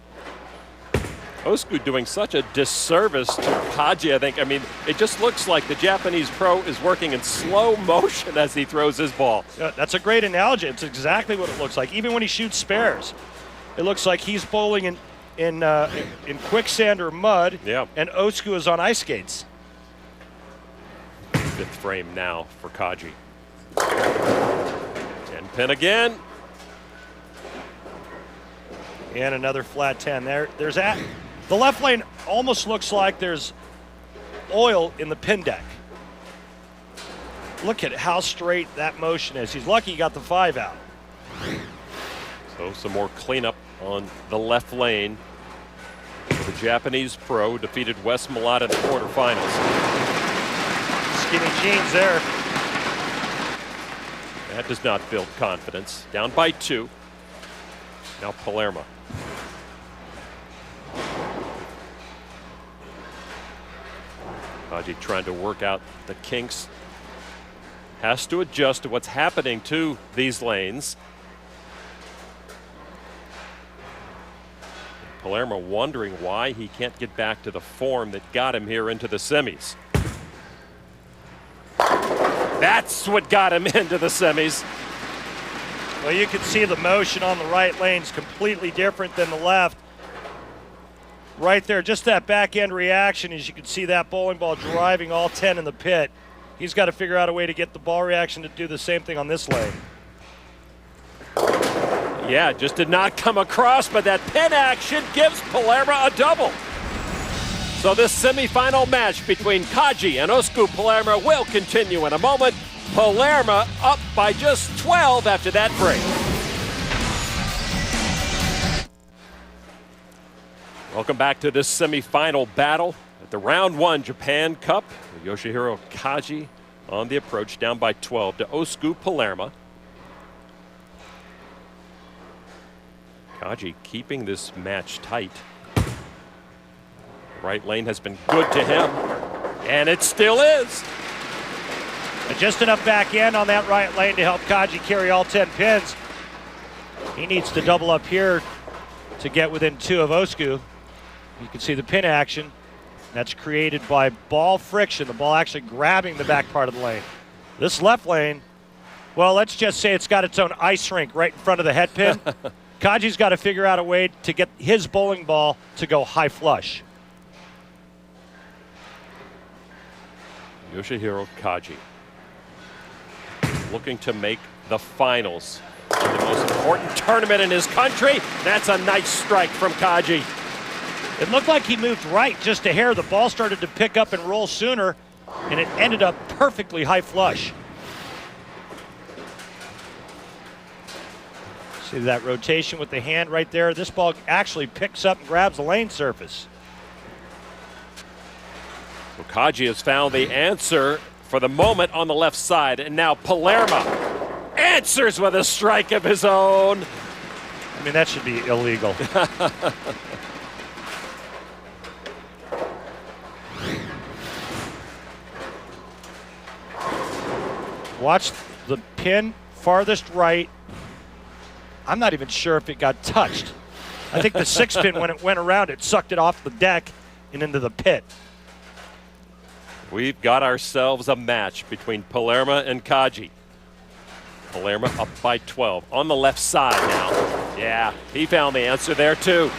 Osku doing such a disservice to Kaji, I think. I mean, it just looks like the Japanese pro is working in slow motion as he throws his ball. That's a great analogy. It's exactly what it looks like. Even when he shoots spares, it looks like he's bowling in quicksand or mud, yeah, and Osku is on ice skates. Fifth frame now for Kaji. 10-pin again. And another flat 10. There's that. The left lane almost looks like there's oil in the pin deck. Look at how straight that motion is. He's lucky he got the 5 out. So some more cleanup on the left lane. The Japanese pro defeated Wes Malott in the quarterfinals. Skinny jeans there. That does not build confidence. Down by 2. Now Palermo. Kaji trying to work out the kinks. Has to adjust to what's happening to these lanes. Palermo wondering why he can't get back to the form that got him here into the semis. That's what got him into the semis. Well, you can see the motion on the right lane's completely different than the left. Right there, just that back end reaction, as you can see that bowling ball driving all 10 in the pit. He's got to figure out a way to get the ball reaction to do the same thing on this lane. Yeah, just did not come across, but that pin action gives Palermo a double. So this semifinal match between Kaji and Osku Palermo will continue in a moment. Palermo up by just 12 after that break. Welcome back to this semifinal battle at the Round 1 Japan Cup. Yoshihiro Kaji on the approach, down by 12 to Osku Palermo. Kaji keeping this match tight. Right lane has been good to him, and it still is. And just enough back end on that right lane to help Kaji carry all 10 pins. He needs to double up here to get within 2 of Osku. You can see the pin action. That's created by ball friction, the ball actually grabbing the back part of the lane. This left lane, well, let's just say it's got its own ice rink right in front of the head pin. Kaji's got to figure out a way to get his bowling ball to go high flush. Yoshihiro Kaji looking to make the finals of the most important tournament in his country. That's a nice strike from Kaji. It looked like he moved right just a hair. The ball started to pick up and roll sooner, and it ended up perfectly high flush. See that rotation with the hand right there? This ball actually picks up and grabs the lane surface. So Kaji has found the answer for the moment on the left side, and now Palermo answers with a strike of his own. I mean, that should be illegal. Watch the pin farthest right. I'm not even sure if it got touched. I think the 6-pin, when it went around, it sucked it off the deck and into the pit. We've got ourselves a match between Palermo and Kaji. Palermo up by 12 on the left side now. Yeah, he found the answer there too.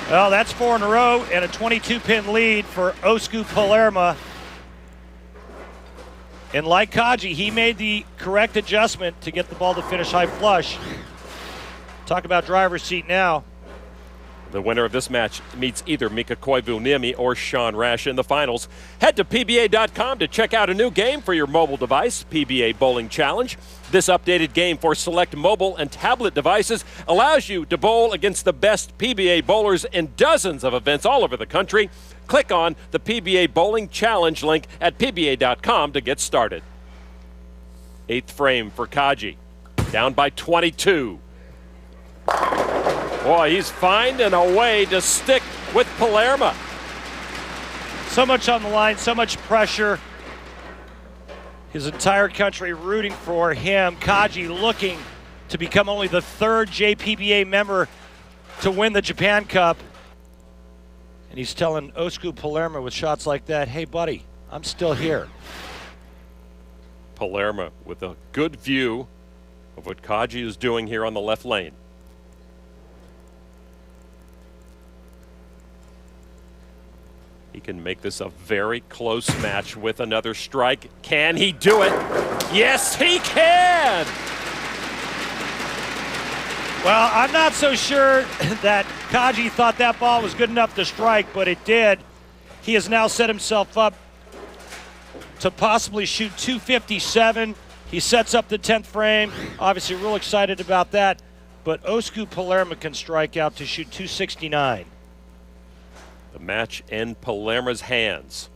Well, that's 4 in a row and a 22-pin lead for Osku Palermo. And like Kaji, he made the correct adjustment to get the ball to finish high flush. Talk about driver's seat now. The winner of this match meets either Mika Koivuniemi or Sean Rash in the finals. Head to PBA.com to check out a new game for your mobile device, PBA Bowling Challenge. This updated game for select mobile and tablet devices allows you to bowl against the best PBA bowlers in dozens of events all over the country. Click on the PBA Bowling Challenge link at PBA.com to get started. 8th frame for Kaji, down by 22. Boy, he's finding a way to stick with Palermo. So much on the line, so much pressure. His entire country rooting for him. Kaji looking to become only the 3rd JPBA member to win the Japan Cup. And he's telling Osku Palermo with shots like that, hey, buddy, I'm still here. Palermo with a good view of what Kaji is doing here on the left lane. He can make this a very close match with another strike. Can he do it? Yes, he can! Well, I'm not so sure that Kaji thought that ball was good enough to strike, but it did. He has now set himself up to possibly shoot 257. He sets up the 10th frame. Obviously, real excited about that. But Osku Palermo can strike out to shoot 269. The match in Palermo's hands.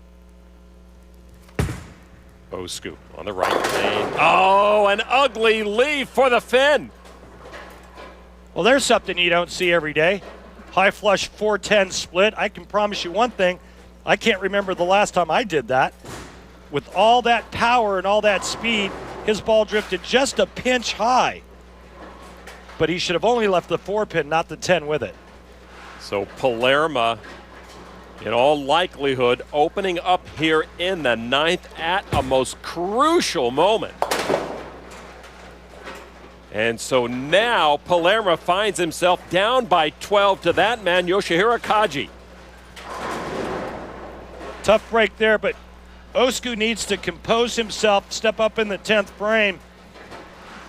Osku on the right lane. Oh, an ugly leave for the fin. Well, there's something you don't see every day. High flush 410 split. I can promise you one thing. I can't remember the last time I did that. With all that power and all that speed, his ball drifted just a pinch high. But he should have only left the 4-pin, not the 10 with it. So Palermo, in all likelihood, opening up here in the 9th at a most crucial moment. And so now Palermo finds himself down by 12 to that man, Yoshihiro Kaji. Tough break there, but Osku needs to compose himself, step up in the 10th frame,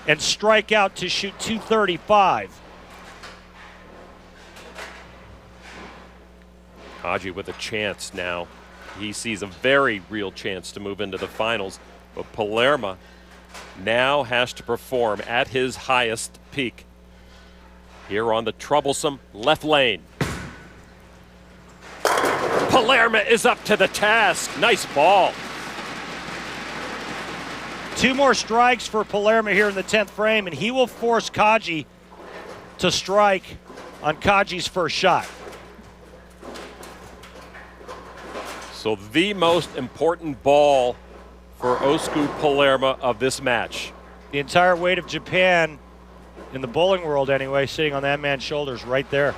and strike out to shoot 235. Kaji with a chance now. He sees a very real chance to move into the finals, but Palermo now has to perform at his highest peak here on the troublesome left lane. Palermo is up to the task. Nice ball. 2 more strikes for Palermo here in the 10th frame, and he will force Kaji to strike on Kaji's first shot. So the most important ball for Osku Palermo of this match. The entire weight of Japan, in the bowling world anyway, sitting on that man's shoulders right there.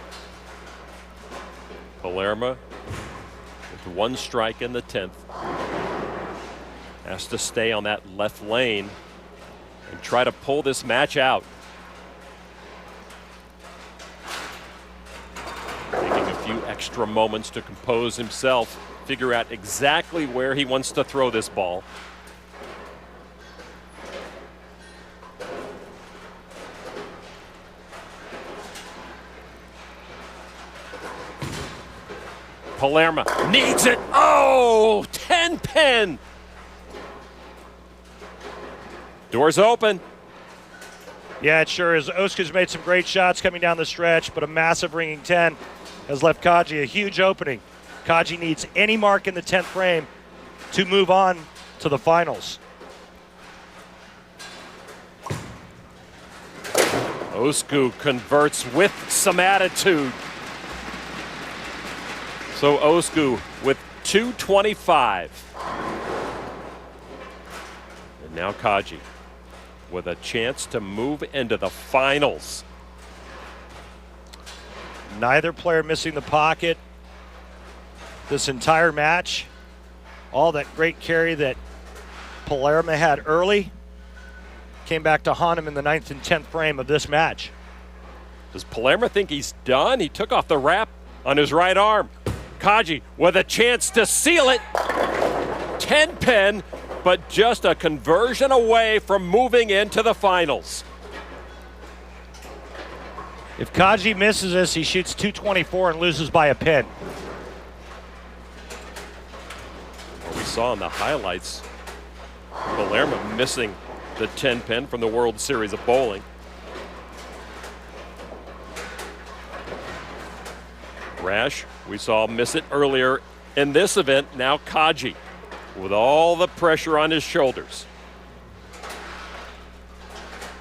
Palermo with 1 strike in the 10th. Has to stay on that left lane and try to pull this match out. Taking a few extra moments to compose himself, figure out exactly where he wants to throw this ball. Palermo needs it. Oh, 10-pin. Doors open. Yeah, it sure is. Osku's made some great shots coming down the stretch, but a massive ringing 10 has left Kaji a huge opening. Kaji needs any mark in the 10th frame to move on to the finals. Osku converts with some attitude. So Osku with 225. And now Kaji with a chance to move into the finals. Neither player missing the pocket this entire match. All that great carry that Palermo had early came back to haunt him in the 9th and 10th frame of this match. Does Palermo think he's done? He took off the wrap on his right arm. Kaji with a chance to seal it. 10-pin, but just a conversion away from moving into the finals. If Kaji misses this, he shoots 224 and loses by a pin. Well, we saw in the highlights Palermo missing the 10-pin from the World Series of Bowling. Rash, we saw miss it earlier in this event. Now Kaji with all the pressure on his shoulders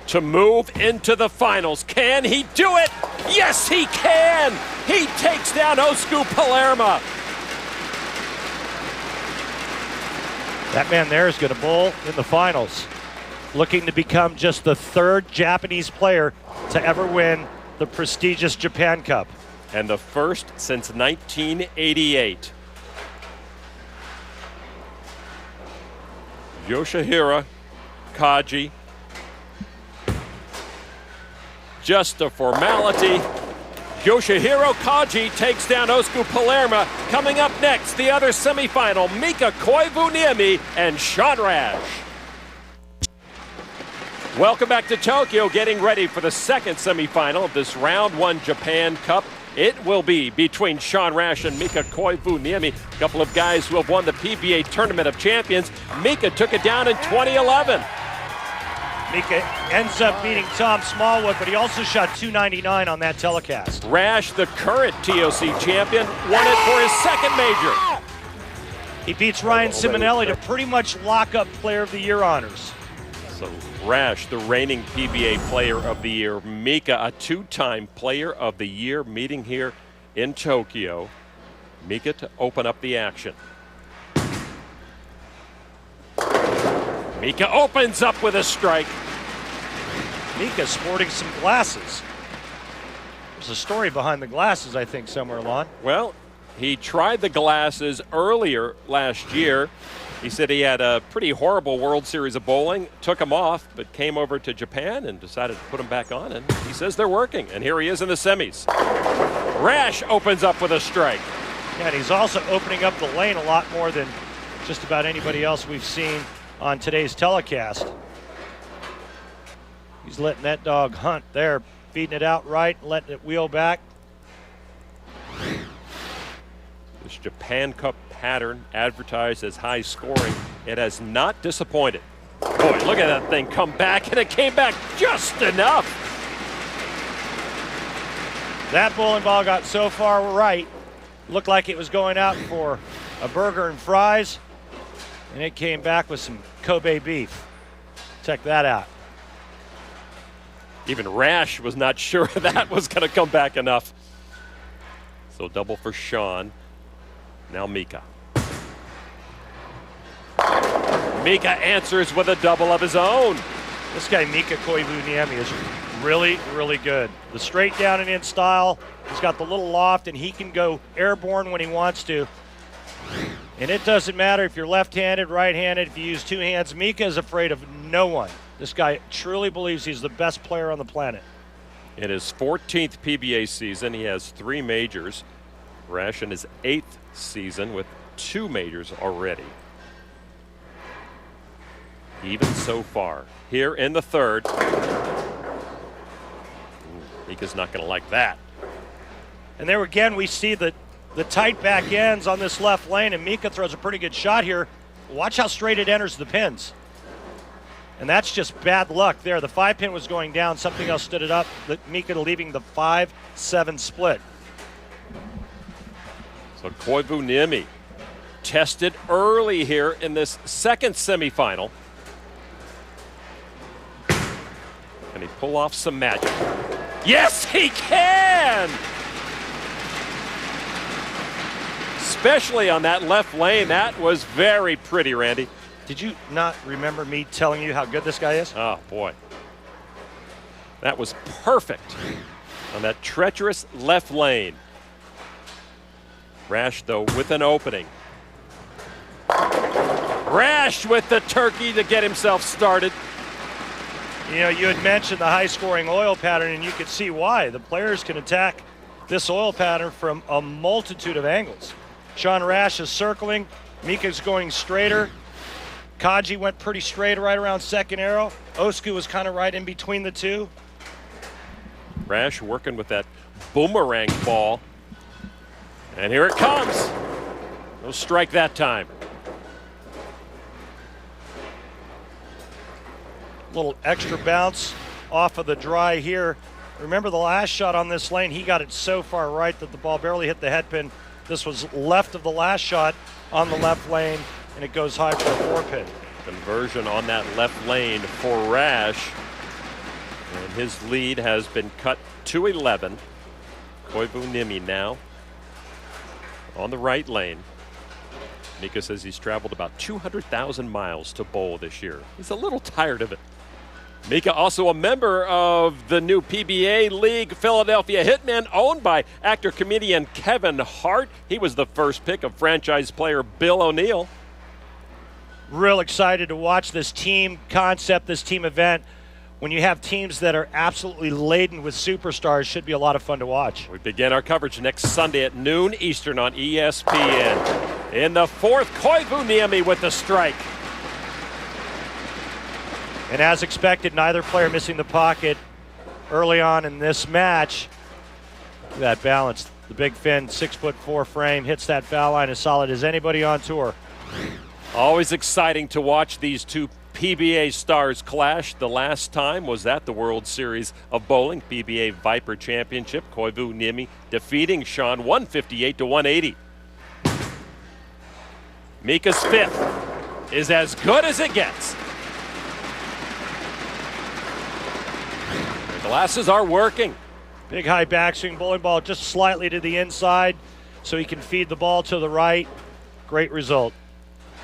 to move into the finals. Can he do it? Yes, he can. He takes down Osku Palermo. That man there is going to bowl in the finals, looking to become just the 3rd Japanese player to ever win the prestigious Japan Cup. And the first since 1988. Yoshihiro Kaji. Just a formality. Yoshihiro Kaji takes down Osku Palermo. Coming up next, the other semifinal, Mika Koivuniemi and Sean Rash. Welcome back to Tokyo, getting ready for the second semifinal of this Round 1 Japan Cup. It will be between Sean Rash and Mika Koivuniemi, a couple of guys who have won the PBA Tournament of Champions. Mika took it down in 2011. Mika ends up beating Tom Smallwood, but he also shot 299 on that telecast. Rash, the current TOC champion, won it for his second major. He beats Ryan Simonelli to pretty much lock up Player of the Year honors. So Rash, the reigning PBA Player of the Year. Mika, a 2-time Player of the Year, meeting here in Tokyo. Mika to open up the action. Mika opens up with a strike. Mika sporting some glasses. There's a story behind the glasses, I think, somewhere, Lon. Well, he tried the glasses earlier last year. He said he had a pretty horrible World Series of Bowling, took them off, but came over to Japan and decided to put them back on, and he says they're working, and here he is in the semis. Rash opens up with a strike. Yeah, and he's also opening up the lane a lot more than just about anybody else we've seen on today's telecast. He's letting that dog hunt there, feeding it out right, letting it wheel back. This Japan Cup pattern, advertised as high scoring, it has not disappointed. Boy, look at that thing come back, and it came back just enough. That bowling ball got so far right, looked like it was going out for a burger and fries, and it came back with some Kobe beef. Check that out. Even Rash was not sure that was going to come back enough. So double for Sean. Now Mika. Mika answers with a double of his own. This guy, Mika Koivuniemi, is really, really good. The straight down and in style. He's got the little loft, and he can go airborne when he wants to. And it doesn't matter if you're left-handed, right-handed, if you use two hands. Mika is afraid of no one. This guy truly believes he's the best player on the planet. In his 14th PBA season, he has 3 majors. Rash in his 8th season with 2 majors already. Even so far. Here in the third. Mika's not going to like that. And there again, we see the tight back ends on this left lane, and Mika throws a pretty good shot here. Watch how straight it enters the pins. And that's just bad luck there. The 5-pin was going down. Something else stood it up. Mika leaving the 5-7 split. So Koivu Niemi tested early here in this second semifinal. Can he pull off some magic? Yes, he can! Especially on that left lane. That was very pretty, Randy. Did you not remember me telling you how good this guy is? Oh, boy. That was perfect on that treacherous left lane. Rash, though, with an opening. Rash with the turkey to get himself started. You know, you had mentioned the high-scoring oil pattern, and you could see why. The players can attack this oil pattern from a multitude of angles. Sean Rash is circling. Mika's going straighter. Kaji went pretty straight right around second arrow. Osku was kind of right in between the two. Rash working with that boomerang ball. And here it comes. No strike that time. Little extra bounce off of the dry here. Remember the last shot on this lane, he got it so far right that the ball barely hit the head pin. This was left of the last shot on the left lane, and it goes high for a 4-pin. Conversion on that left lane for Rash. And his lead has been cut to 11. Koivu Niemi now on the right lane. Mika says he's traveled about 200,000 miles to bowl this year. He's a little tired of it. Mika also a member of the new PBA League Philadelphia Hitmen, owned by actor-comedian Kevin Hart. He was the first pick of franchise player Bill O'Neill. Real excited to watch this team concept, this team event. When you have teams that are absolutely laden with superstars, should be a lot of fun to watch. We begin our coverage next Sunday at noon Eastern on ESPN. In the fourth, Koivu Niemi with the strike. And as expected, neither player missing the pocket early on in this match. Look at that balance. The big Finn, 6'4" frame, hits that foul line as solid as anybody on tour. Always exciting to watch these two PBA stars clash. The last time was at the World Series of Bowling, PBA Viper Championship. Koivu Niemi defeating Sean 158-180. Mika's fifth is as good as it gets. The glasses are working. Big high backswing, bowling ball just slightly to the inside so he can feed the ball to the right. Great result.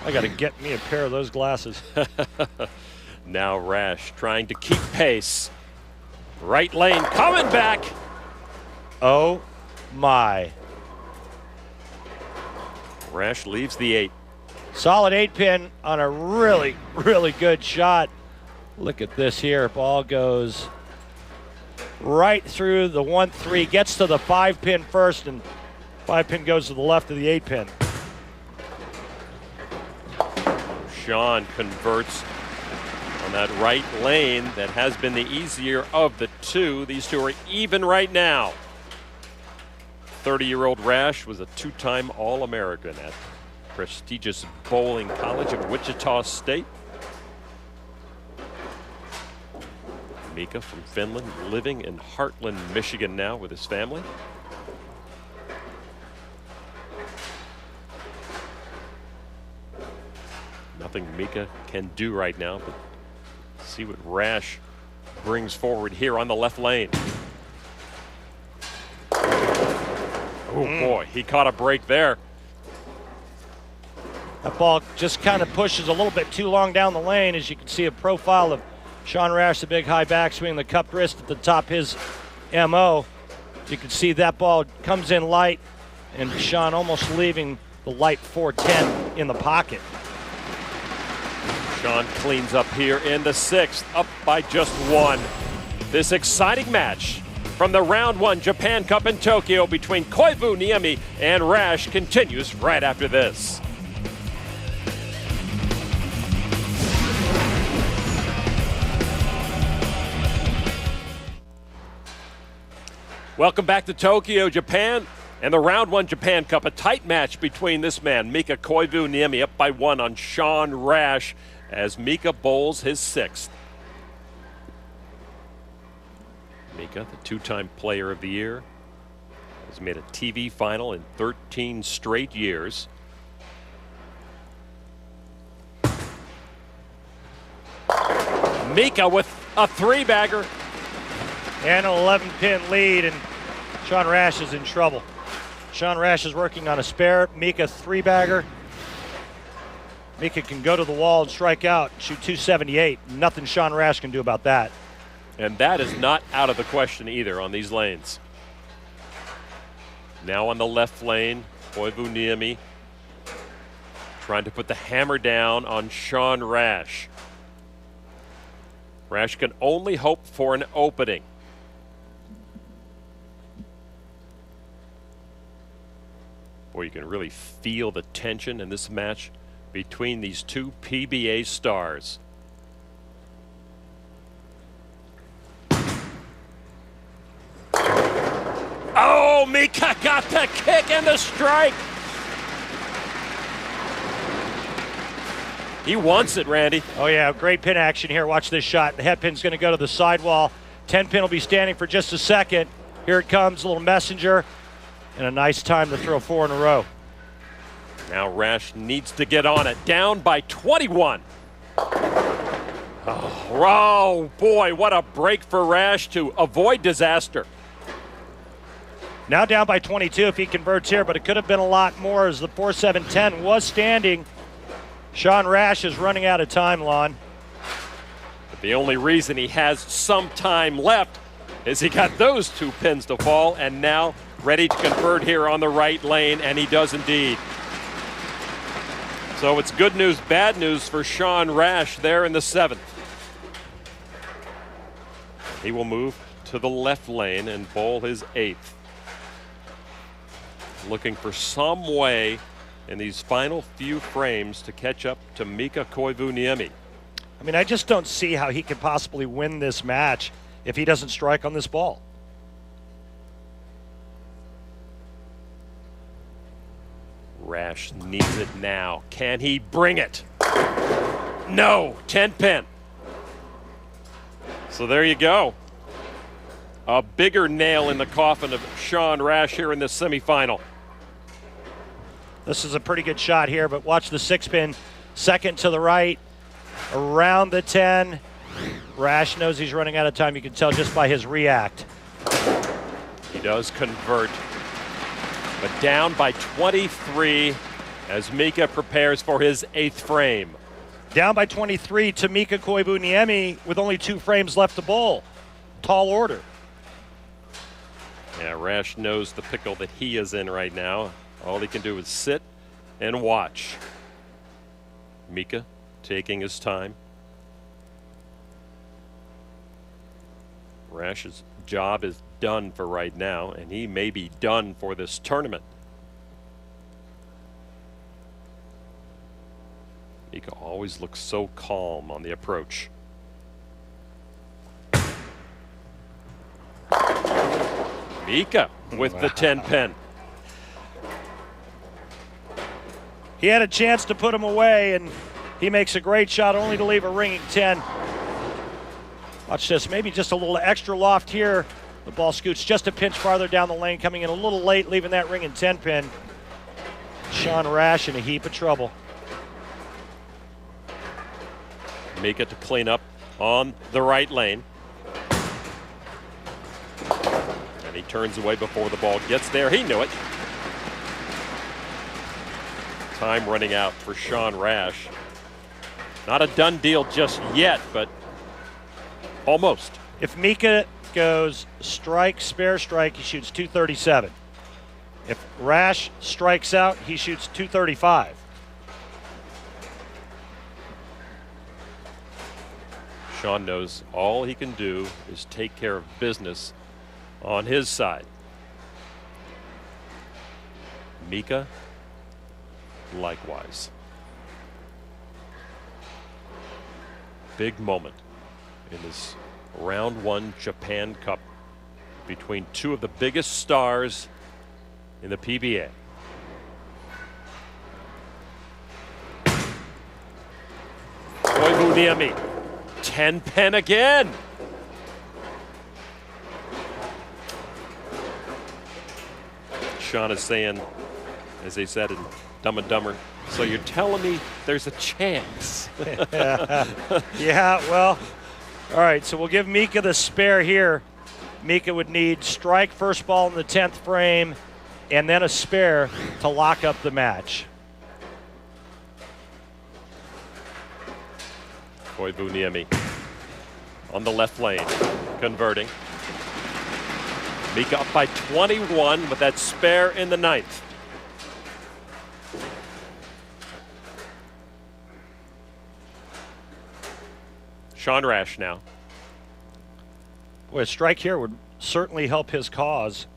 I got to get me a pair of those glasses. Now Rash trying to keep pace. Right lane coming back. Oh my. Rash leaves the 8. Solid 8-pin on a really, really good shot. Look at this here. Ball goes right through the 1-3, gets to the 5-pin first, and 5-pin goes to the left of the 8-pin. Sean converts on that right lane that has been the easier of the two. These two are even right now. 30-year-old Rash was a 2-time All-American at prestigious bowling college of Wichita State. Mika from Finland, living in Heartland, Michigan now with his family. Nothing Mika can do right now, but see what Rash brings forward here on the left lane. Oh boy, he caught a break there. That ball just kind of pushes a little bit too long down the lane. As you can see, a profile of Sean Rash, the big high backswing, the cupped wrist at the top, his MO. You can see that ball comes in light, and Sean almost leaving the light 410 in the pocket. Sean cleans up here in the 6th, up by just 1. This exciting match from the Round 1 Japan Cup in Tokyo between Koivu Niemi and Rash continues right after this. Welcome back to Tokyo, Japan, and the Round 1 Japan Cup. A tight match between this man, Mika Koivu Niemi, up by 1 on Sean Rash. as Mika bowls his 6th. Mika, the 2-time Player of the Year, has made a TV final in 13 straight years. Mika with a 3-bagger. And an 11-pin lead, and Sean Rash is in trouble. Sean Rash is working on a spare. Mika 3-bagger. Mika can go to the wall and strike out, shoot 278. Nothing Sean Rash can do about that. And that is not out of the question either on these lanes. Now on the left lane, Koivuniemi trying to put the hammer down on Sean Rash. Rash can only hope for an opening. Boy, you can really feel the tension in this match between these two PBA stars. Oh, Mika got the kick and the strike. He wants it, Randy. Oh, yeah, great pin action here. Watch this shot. The head pin's going to go to the sidewall. 10-pin will be standing for just a second. Here it comes, a little messenger, and a nice time to throw 4 in a row. Now Rash needs to get on it. Down by 21. Oh, boy, what a break for Rash to avoid disaster. Now down by 22 if he converts here, but it could have been a lot more as the 4-7-10 was standing. Sean Rash is running out of time, Lon. But the only reason he has some time left is he got those 2 pins to fall, and now ready to convert here on the right lane, and he does indeed. So it's good news, bad news for Sean Rash there in the 7th. He will move to the left lane and bowl his 8th. Looking for some way in these final few frames to catch up to Mika Koivuniemi. I mean, I just don't see how he could possibly win this match if he doesn't strike on this ball. Rash needs it now. Can he bring it? No, 10-pin. So there you go. A bigger nail in the coffin of Sean Rash here in this semifinal. This is a pretty good shot here, but watch the 6-pin. Second to the right, around the 10. Rash knows he's running out of time. You can tell just by his react. He does convert, but down by 23 as Mika prepares for his 8th frame. Down by 23 to Mika Koivuniemi with only 2 frames left to bowl. Tall order. Yeah, Rash knows the pickle that he is in right now. All he can do is sit and watch. Mika taking his time. Rash's job is done for right now, and he may be done for this tournament. Mika always looks so calm on the approach. Mika with the 10-pin. He had a chance to put him away, and he makes a great shot only to leave a ringing 10. Watch this, maybe just a little extra loft here. The ball scoots just a pinch farther down the lane, coming in a little late, leaving that ringing 10-pin. Sean Rash in a heap of trouble. Mika to clean up on the right lane. And he turns away before the ball gets there. He knew it. Time running out for Sean Rash. Not a done deal just yet, but almost. If Mika goes strike, spare strike, he shoots 237. If Rash strikes out, he shoots 235. Sean knows all he can do is take care of business on his side. Mika, likewise. Big moment in this round 1 Japan Cup between 2 of the biggest stars in the PBA. Koivuniemi. 10-pin again. Sean is saying, as they said in Dumb and Dumber, so you're telling me there's a chance? Yeah, well, all right, so we'll give Mika the spare here. Mika would need strike first ball in the 10th frame and then a spare to lock up the match. Koivuniemi on the left lane, converting. Mika up by 21 with that spare in the 9th. Sean Rash now. Boy, a strike here would certainly help his cause.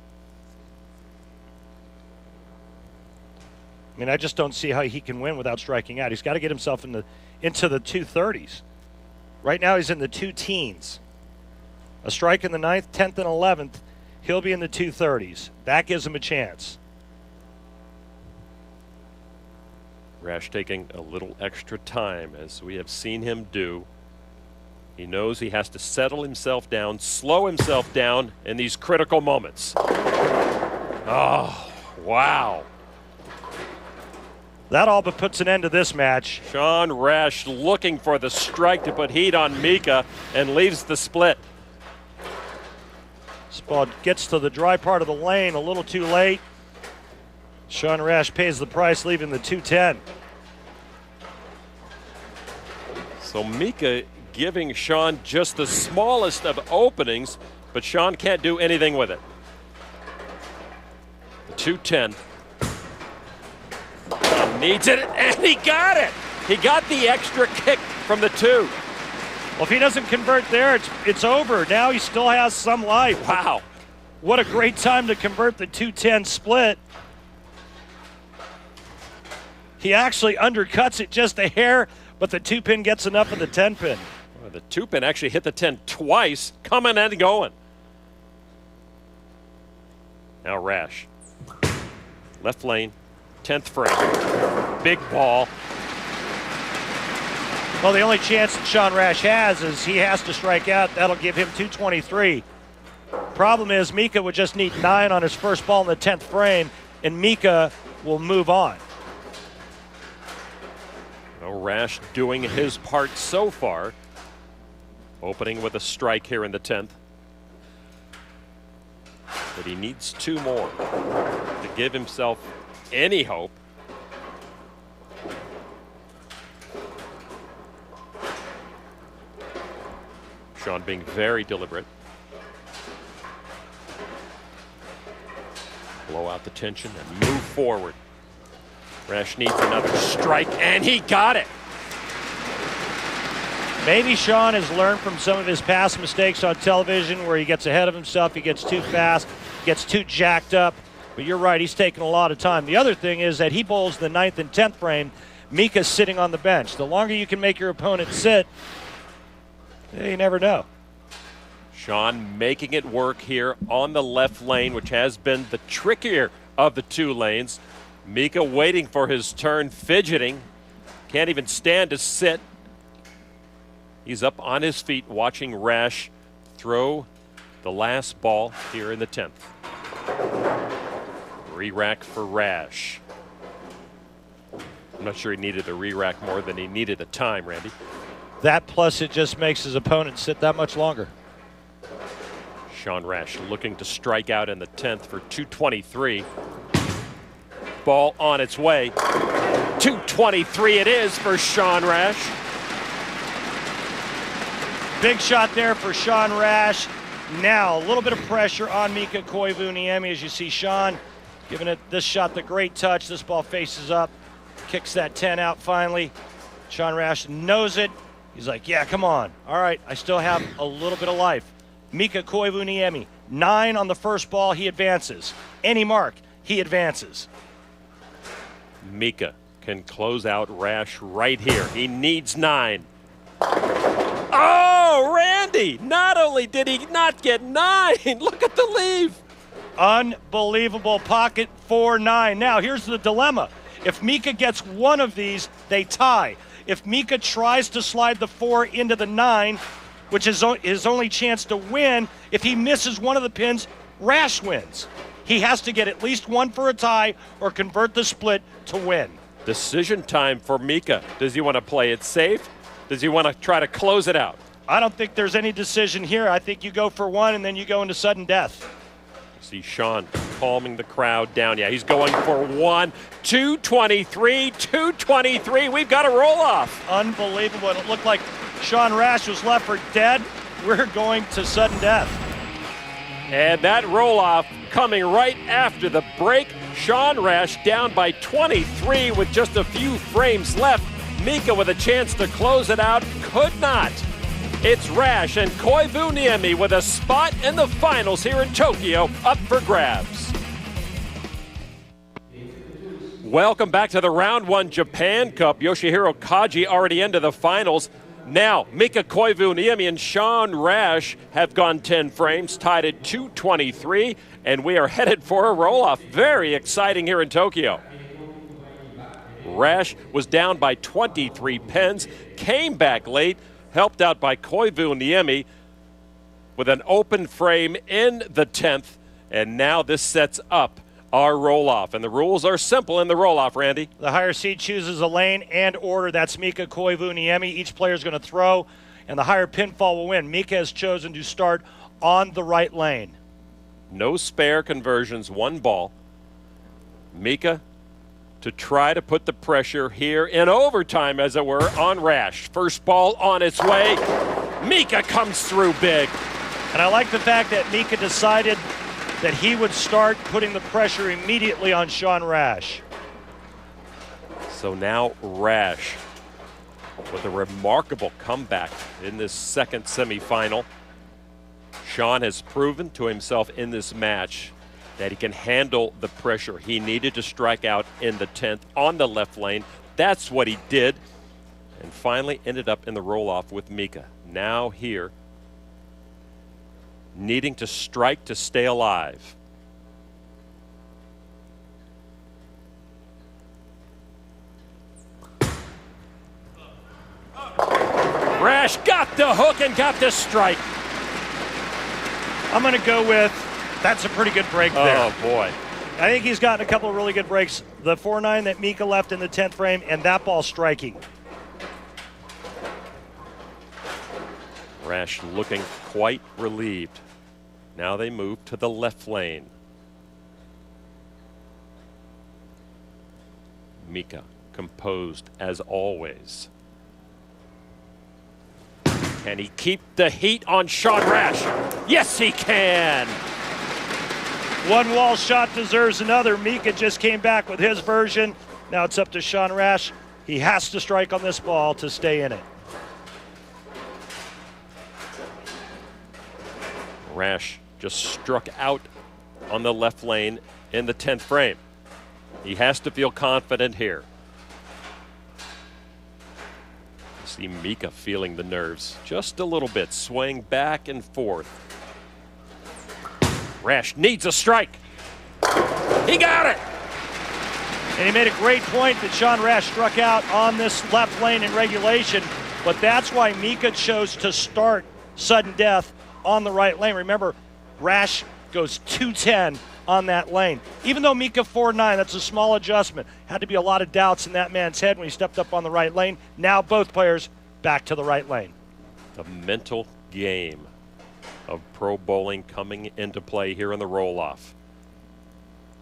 I mean, I just don't see how he can win without striking out. He's got to get himself into the 230s. Right now he's in the 2 teens. A strike in the 9th, 10th, and 11th, he'll be in the 230s. That gives him a chance. Rash taking a little extra time, as we have seen him do. He knows he has to settle himself down, slow himself down in these critical moments. Oh, wow. That all but puts an end to this match. Sean Rash looking for the strike to put heat on Mika and leaves the split. This ball gets to the dry part of the lane a little too late. Sean Rash pays the price, leaving the 210. So Mika giving Sean just the smallest of openings, but Sean can't do anything with it. The 210. Sean needs it, and he got it. He got the extra kick from the 2. Well, if he doesn't convert there, it's over. Now he still has some life. Wow. What a great time to convert the 210 split. He actually undercuts it just a hair, but the 2-pin gets enough of the 10-pin. Well, the 2-pin actually hit the 10 twice, coming and going. Now Rash. Left lane, 10th frame. Big ball. Well, the only chance that Sean Rash has is he has to strike out. That'll give him 223. Problem is Mika would just need 9 on his first ball in the 10th frame, and Mika will move on. Well, Rash doing his part so far. Opening with a strike here in the 10th. But he needs 2 more to give himself any hope. Sean being very deliberate. Blow out the tension and move forward. Rash needs another strike, and he got it. Maybe Sean has learned from some of his past mistakes on television where he gets ahead of himself, he gets too fast, gets too jacked up. But you're right, he's taking a lot of time. The other thing is that he bowls the 9th and 10th frame. Mika's sitting on the bench. The longer you can make your opponent sit, you never know. Sean making it work here on the left lane, which has been the trickier of the 2 lanes. Mika waiting for his turn, fidgeting. Can't even stand to sit. He's up on his feet watching Rash throw the last ball here in the 10th. Re-rack for Rash. I'm not sure he needed a re-rack more than he needed a time, Randy. That plus it just makes his opponent sit that much longer. Sean Rash looking to strike out in the 10th for 223. Ball on its way. 223 it is for Sean Rash. Big shot there for Sean Rash. Now a little bit of pressure on Mika Koivuniemi as you see Sean giving it this shot the great touch. This ball faces up, kicks that 10 out finally. Sean Rash knows it. He's like, yeah, come on. All right, I still have a little bit of life. Mika Koivuniemi, 9 on the first ball, he advances. Any mark, he advances. Mika can close out Rash right here. He needs 9. Oh, Randy! Not only did he not get 9, look at the leave. Unbelievable pocket 4-9. Now, here's the dilemma. If Mika gets one of these, they tie. If Mika tries to slide the 4 into the 9, which is his only chance to win, if he misses one of the pins, Rash wins. He has to get at least one for a tie or convert the split to win. Decision time for Mika. Does he want to play it safe? Does he want to try to close it out? I don't think there's any decision here. I think you go for one and then you go into sudden death. See Sean calming the crowd down. Yeah, he's going for one. 223, 223. We've got a roll-off. Unbelievable. It looked like Sean Rash was left for dead. We're going to sudden death. And that roll-off coming right after the break. Sean Rash down by 23 with just a few frames left. Mika with a chance to close it out, could not. It's Rash and Koivuniemi with a spot in the finals here in Tokyo up for grabs. Welcome back to the Round 1 Japan Cup. Yoshihiro Kaji already into the finals. Now, Mika Koivuniemi and Sean Rash have gone 10 frames, tied at 223, and we are headed for a roll-off. Very exciting here in Tokyo. Rash was down by 23 pens, came back late, helped out by Koivuniemi with an open frame in the 10th, and now this sets up our roll-off. And the rules are simple in the roll-off, Randy. The higher seed chooses a lane and order. That's Mika Koivuniemi. Each player is going to throw, and the higher pinfall will win. Mika has chosen to start on the right lane. No spare conversions, one ball. Mika to try to put the pressure here in overtime, as it were, on Rash. First ball on its way. Mika comes through big. And I like the fact that Mika decided that he would start putting the pressure immediately on Sean Rash. So now Rash with a remarkable comeback in this second semifinal. Sean has proven to himself in this match that he can handle the pressure. He needed to strike out in the 10th on the left lane. That's what he did, and finally ended up in the roll-off with Mika. Now here, needing to strike to stay alive. Rash got the hook and got the strike. I'm going to go with, that's a pretty good break there. Oh, boy. I think he's gotten a couple of really good breaks. The 4-9 that Mika left in the 10th frame, and that ball striking. Rash looking quite relieved. Now they move to the left lane. Mika composed as always. Can he keep the heat on Sean Rash? Yes, he can. One wall shot deserves another. Mika just came back with his version. Now it's up to Sean Rash. He has to strike on this ball to stay in it. Rash just struck out on the left lane in the 10th frame. He has to feel confident here. See Mika feeling the nerves just a little bit, swaying back and forth. Rash needs a strike. He got it! And he made a great point that Sean Rash struck out on this left lane in regulation, but that's why Mika chose to start sudden death on the right lane. Remember, Rash goes 210 on that lane. Even though Mika 4-9, that's a small adjustment. Had to be a lot of doubts in that man's head when he stepped up on the right lane. Now both players back to the right lane. The mental game of pro bowling coming into play here in the roll-off.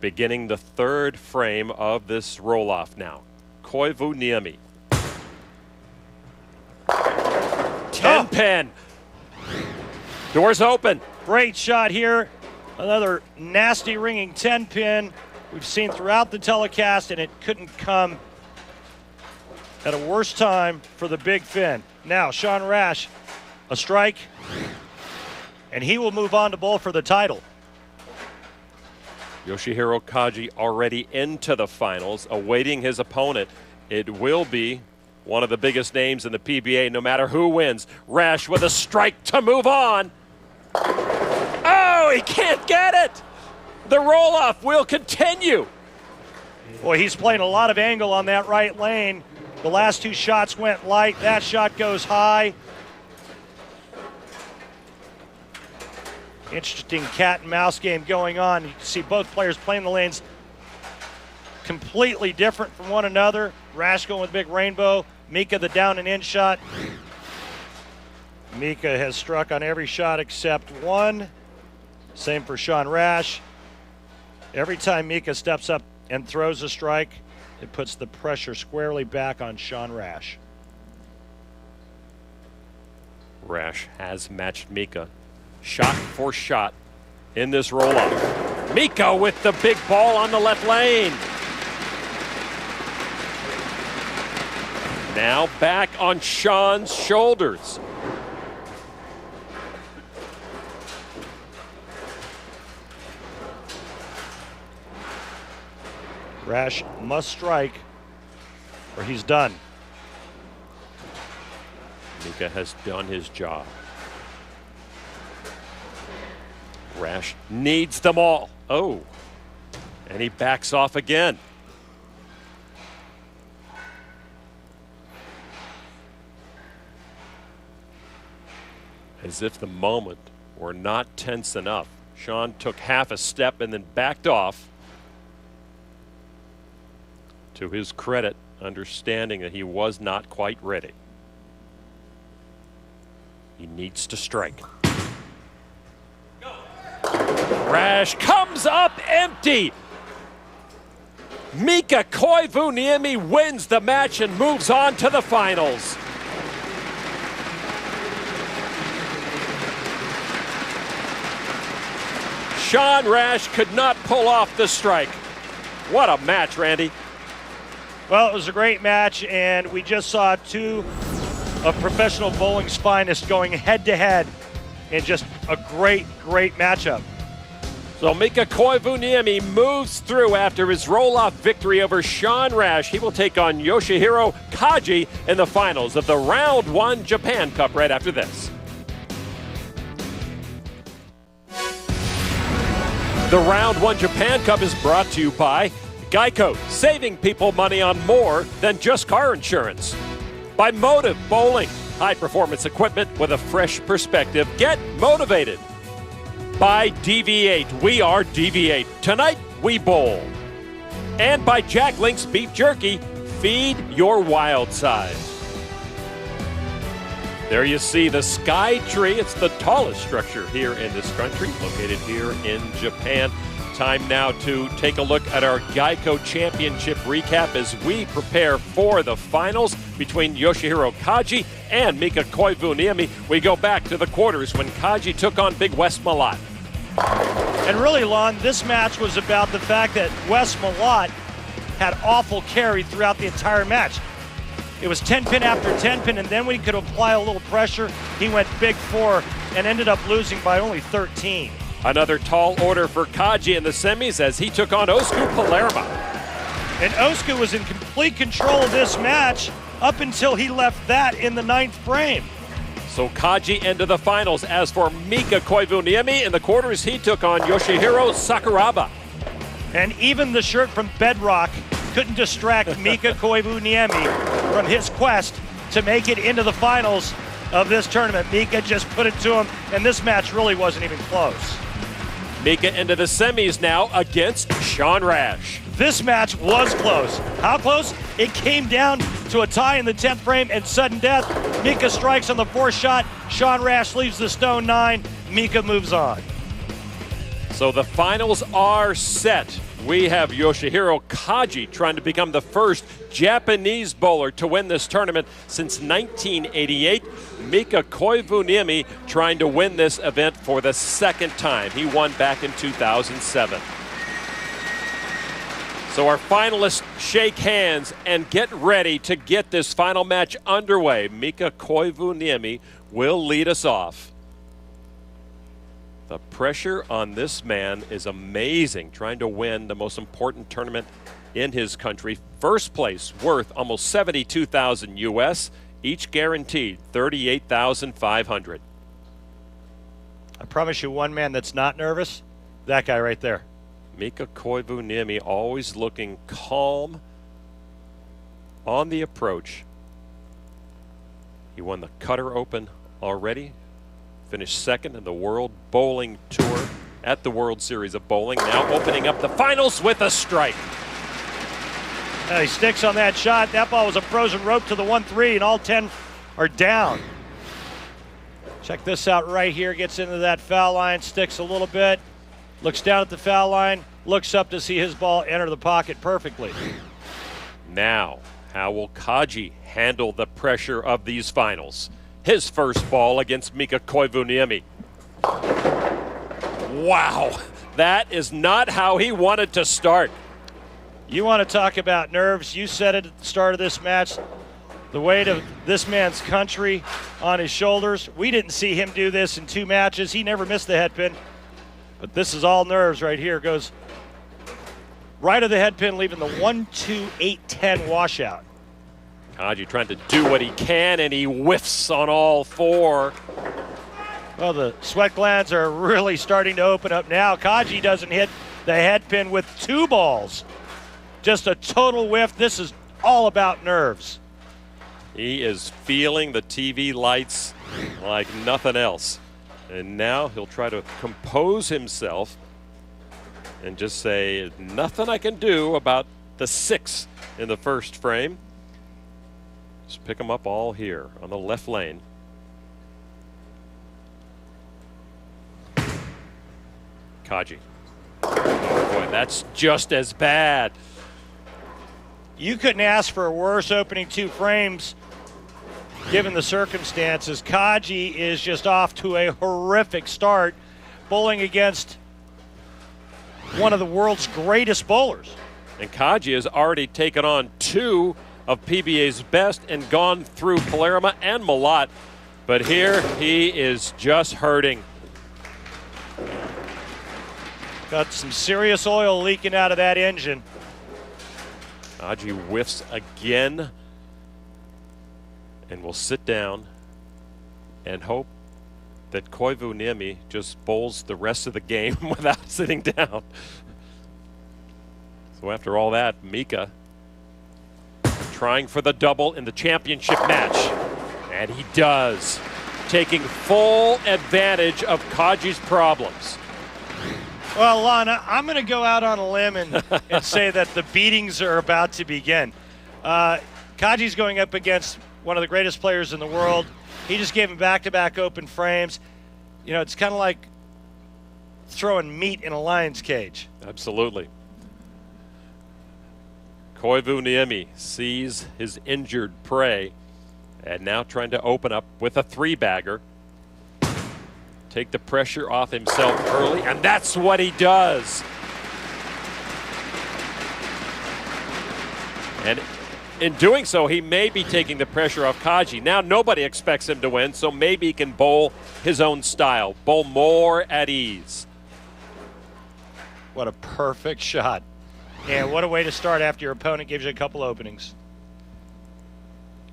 Beginning the third frame of this roll-off now. Koivuniemi. 10 pin. Doors open. Great shot here. Another nasty ringing 10 pin we've seen throughout the telecast, and it couldn't come at a worse time for the Big Fin. Now Sean Rash, a strike, and he will move on to bowl for the title. Yoshihiro Kaji already into the finals, awaiting his opponent. It will be one of the biggest names in the PBA, no matter who wins. Rash with a strike to move on. Oh, he can't get it. The roll-off will continue. Boy, he's playing a lot of angle on that right lane. The last two shots went light. That shot goes high. Interesting cat and mouse game going on. You can see both players playing the lanes completely different from one another. Rash going with big rainbow. Mika the down and in shot. Mika has struck on every shot except one. Same for Sean Rash. Every time Mika steps up and throws a strike, it puts the pressure squarely back on Sean Rash. Rash has matched Mika shot for shot in this roll-off. Mika with the big ball on the left lane. Now back on Sean's shoulders. Rash must strike or he's done. Mika has done his job. Rash needs them all. Oh, and he backs off again. As if the moment were not tense enough, Sean took half a step and then backed off. To his credit, understanding that he was not quite ready. He needs to strike. Rash comes up empty. Mika Koivuniemi wins the match and moves on to the finals. Sean Rash could not pull off the strike. What a match, Randy. Well, it was a great match, and we just saw two of professional bowling's finest going head-to-head in just a great, great matchup. So Mika Koivuniemi moves through after his roll-off victory over Sean Rash. He will take on Yoshihiro Kaji in the finals of the Round 1 Japan Cup right after this. The Round 1 Japan Cup is brought to you by Geico, saving people money on more than just car insurance. By Motive Bowling, high-performance equipment with a fresh perspective. Get motivated. By DV8, we are DV8. Tonight, we bowl. And by Jack Link's Beef Jerky, feed your wild side. There you see the Sky Tree. It's the tallest structure here in this country, located here in Japan. Time now to take a look at our Geico Championship recap as we prepare for the finals between Yoshihiro Kaji and Mika Koivuniemi. We go back to the quarters when Kaji took on Big West Malat. And really, Lon, this match was about the fact that West Malat had awful carry throughout the entire match. It was 10-pin after 10-pin, and then when he could apply a little pressure, he went big four and ended up losing by only 13. Another tall order for Kaji in the semis as he took on Osku Palermo. And Osku was in complete control of this match up until he left that in the 9th frame. So Kaji into the finals. As for Mika Koivuniemi in the quarters, he took on Yoshihiro Sakuraba. And even the shirt from Bedrock couldn't distract Mika Koivuniemi from his quest to make it into the finals of this tournament. Mika just put it to him, and this match really wasn't even close. Mika into the semis now against Sean Rash. This match was close. How close? It came down to a tie in the 10th frame and sudden death. Mika strikes on the 4th shot. Sean Rash leaves the stone 9. Mika moves on. So the finals are set. We have Yoshihiro Kaji trying to become the first Japanese bowler to win this tournament since 1988. Mika Koivuniemi trying to win this event for the 2nd time. He won back in 2007. So our finalists shake hands and get ready to get this final match underway. Mika Koivuniemi will lead us off. The pressure on this man is amazing, trying to win the most important tournament in his country. First place worth almost $72,000 US, each guaranteed $38,500. I promise you one man that's not nervous, that guy right there. Mika Koivuniemi always looking calm on the approach. He won the Cutter Open already. Finished second in the World Bowling Tour at the World Series of Bowling. Now opening up the finals with a strike. He sticks on that shot. That ball was a frozen rope to the 1-3, and all 10 are down. Check this out right here. Gets into that foul line, sticks a little bit, looks down at the foul line, looks up to see his ball enter the pocket perfectly. Now, how will Kaji handle the pressure of these finals? His first ball against Mika Koivuniemi. Wow, that is not how he wanted to start. You want to talk about nerves. You said it at the start of this match. The weight of this man's country on his shoulders. We didn't see him do this in 2 matches. He never missed the headpin. But this is all nerves right here. Goes right of the headpin, leaving the 1-2-8-10 washout. Kaji trying to do what he can, and he whiffs on all 4. Well, the sweat glands are really starting to open up now. Kaji doesn't hit the headpin with 2 balls. Just a total whiff. This is all about nerves. He is feeling the TV lights like nothing else. And now he'll try to compose himself and just say, nothing I can do about the 6 in the first frame. Just pick them up all here on the left lane. Kaji. Oh boy, that's just as bad. You couldn't ask for a worse opening 2 frames given the circumstances. Kaji is just off to a horrific start, bowling against one of the world's greatest bowlers. And Kaji has already taken on 2 of PBA's best and gone through Palermo and Malat. But here he is just hurting. Got some serious oil leaking out of that engine. Kaji whiffs again and will sit down and hope that Koivuniemi just bowls the rest of the game without sitting down. So after all that, Mika trying for the double in the championship match. And he does, taking full advantage of Kaji's problems. Well, Lana, I'm going to go out on a limb and say that the beatings are about to begin. Kaji's going up against one of the greatest players in the world. He just gave him back-to-back open frames. You know, it's kind of like throwing meat in a lion's cage. Absolutely. Koivuniemi sees his injured prey and now trying to open up with a 3-bagger. Take the pressure off himself early, and that's what he does. And in doing so, he may be taking the pressure off Kaji. Now nobody expects him to win, so maybe he can bowl his own style, bowl more at ease. What a perfect shot. And what a way to start after your opponent gives you a couple openings.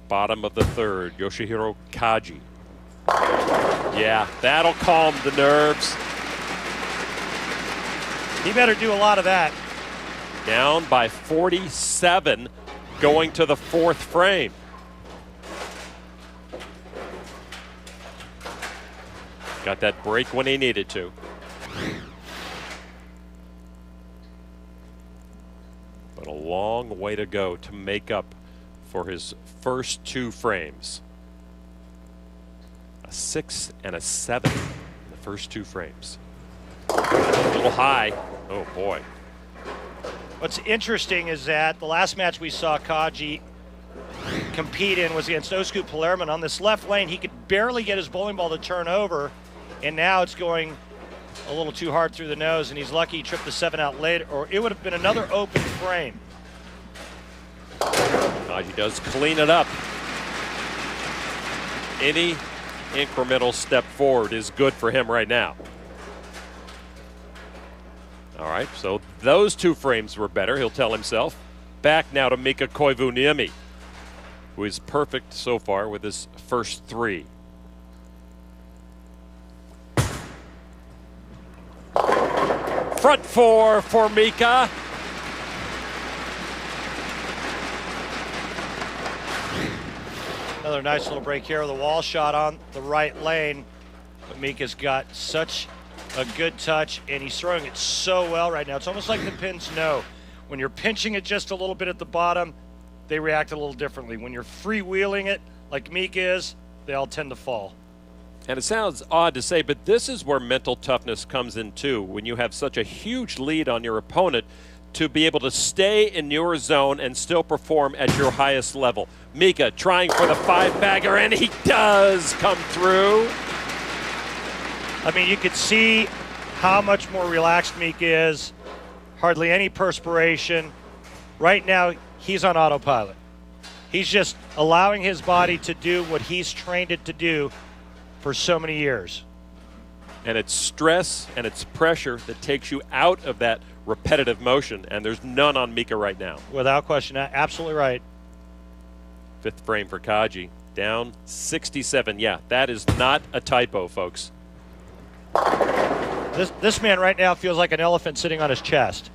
Bottom of the 3rd, Yoshihiro Kaji. Yeah, that'll calm the nerves. He better do a lot of that. Down by 47 going to the 4th frame. Got that break when he needed to. But a long way to go to make up for his first 2 frames. A 6 and a 7 in the first 2 frames. A little high. Oh boy. What's interesting is that the last match we saw Kaji compete in was against Osku Palermo. On this left lane, he could barely get his bowling ball to turn over, and now it's going a little too hard through the nose, and he's lucky he tripped the 7 out later, or it would have been another open frame. Kaji does clean it up. Any incremental step forward is good for him right now. All right, so those 2 frames were better, he'll tell himself. Back now to Mika Koivuniemi, who is perfect so far with his first 3. Front 4 for Mika. Another nice little break here with a wall shot on the right lane. But Mika's got such a good touch, and he's throwing it so well right now. It's almost like the pins know. When you're pinching it just a little bit at the bottom, they react a little differently. When you're freewheeling it, like Mika is, they all tend to fall. And it sounds odd to say, but this is where mental toughness comes in too. When you have such a huge lead on your opponent, to be able to stay in your zone and still perform at your highest level. Mika trying for the 5-bagger, and he does come through. I mean, you could see how much more relaxed Mika is. Hardly any perspiration. Right now, he's on autopilot. He's just allowing his body to do what he's trained it to do for so many years. And it's stress and it's pressure that takes you out of that repetitive motion, and there's none on Mika right now. Without question, absolutely right. 5th frame for Kaji, down 67. Yeah, that is not a typo, folks. This man right now feels like an elephant sitting on his chest.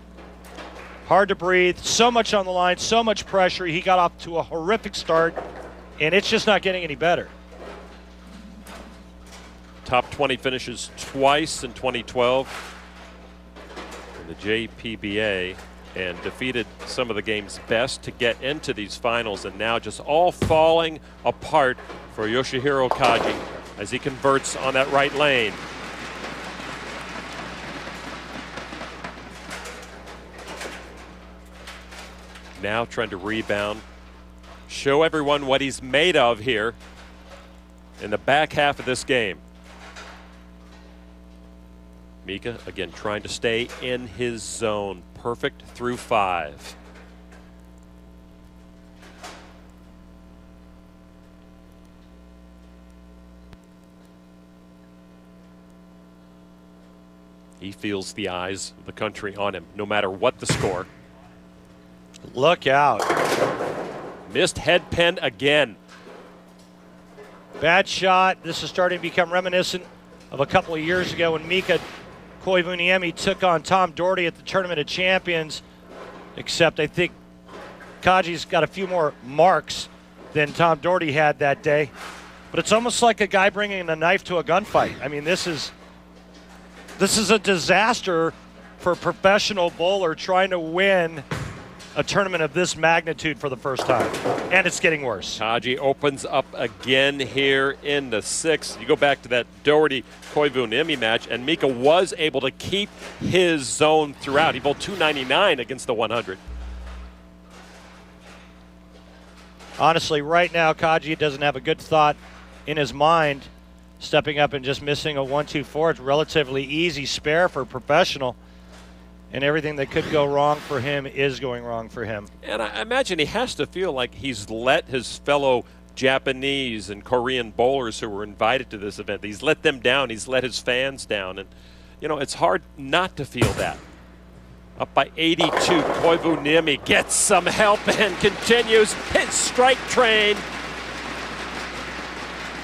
Hard to breathe, so much on the line, so much pressure. He got off to a horrific start, and it's just not getting any better. Top 20 finishes twice in 2012 in the JPBA, and defeated some of the game's best to get into these finals, and now just all falling apart for Yoshihiro Kaji as he converts on that right lane. Now trying to rebound, show everyone what he's made of here in the back half of this game. Mika, again, trying to stay in his zone. Perfect through 5. He feels the eyes of the country on him, no matter what the score. Look out. Missed head pin again. Bad shot. This is starting to become reminiscent of a couple of years ago when Mika Koivuniemi took on Tom Doherty at the Tournament of Champions, except I think Kaji's got a few more marks than Tom Doherty had that day. But it's almost like a guy bringing a knife to a gunfight. I mean, this is a disaster for a professional bowler trying to win a tournament of this magnitude for the first time. And it's getting worse. Kaji opens up again here in the 6th. You go back to that Doherty-Koivuniemi match, and Mika was able to keep his zone throughout. He bowled 299 against the 100. Honestly, right now, Kaji doesn't have a good thought in his mind. Stepping up and just missing a 1-2-4. It's relatively easy spare for a professional. And everything that could go wrong for him is going wrong for him. And I imagine he has to feel like he's let his fellow Japanese and Korean bowlers who were invited to this event, he's let them down, he's let his fans down. And, you know, it's hard not to feel that. Up by 82, Koivuniemi gets some help and continues his strike train.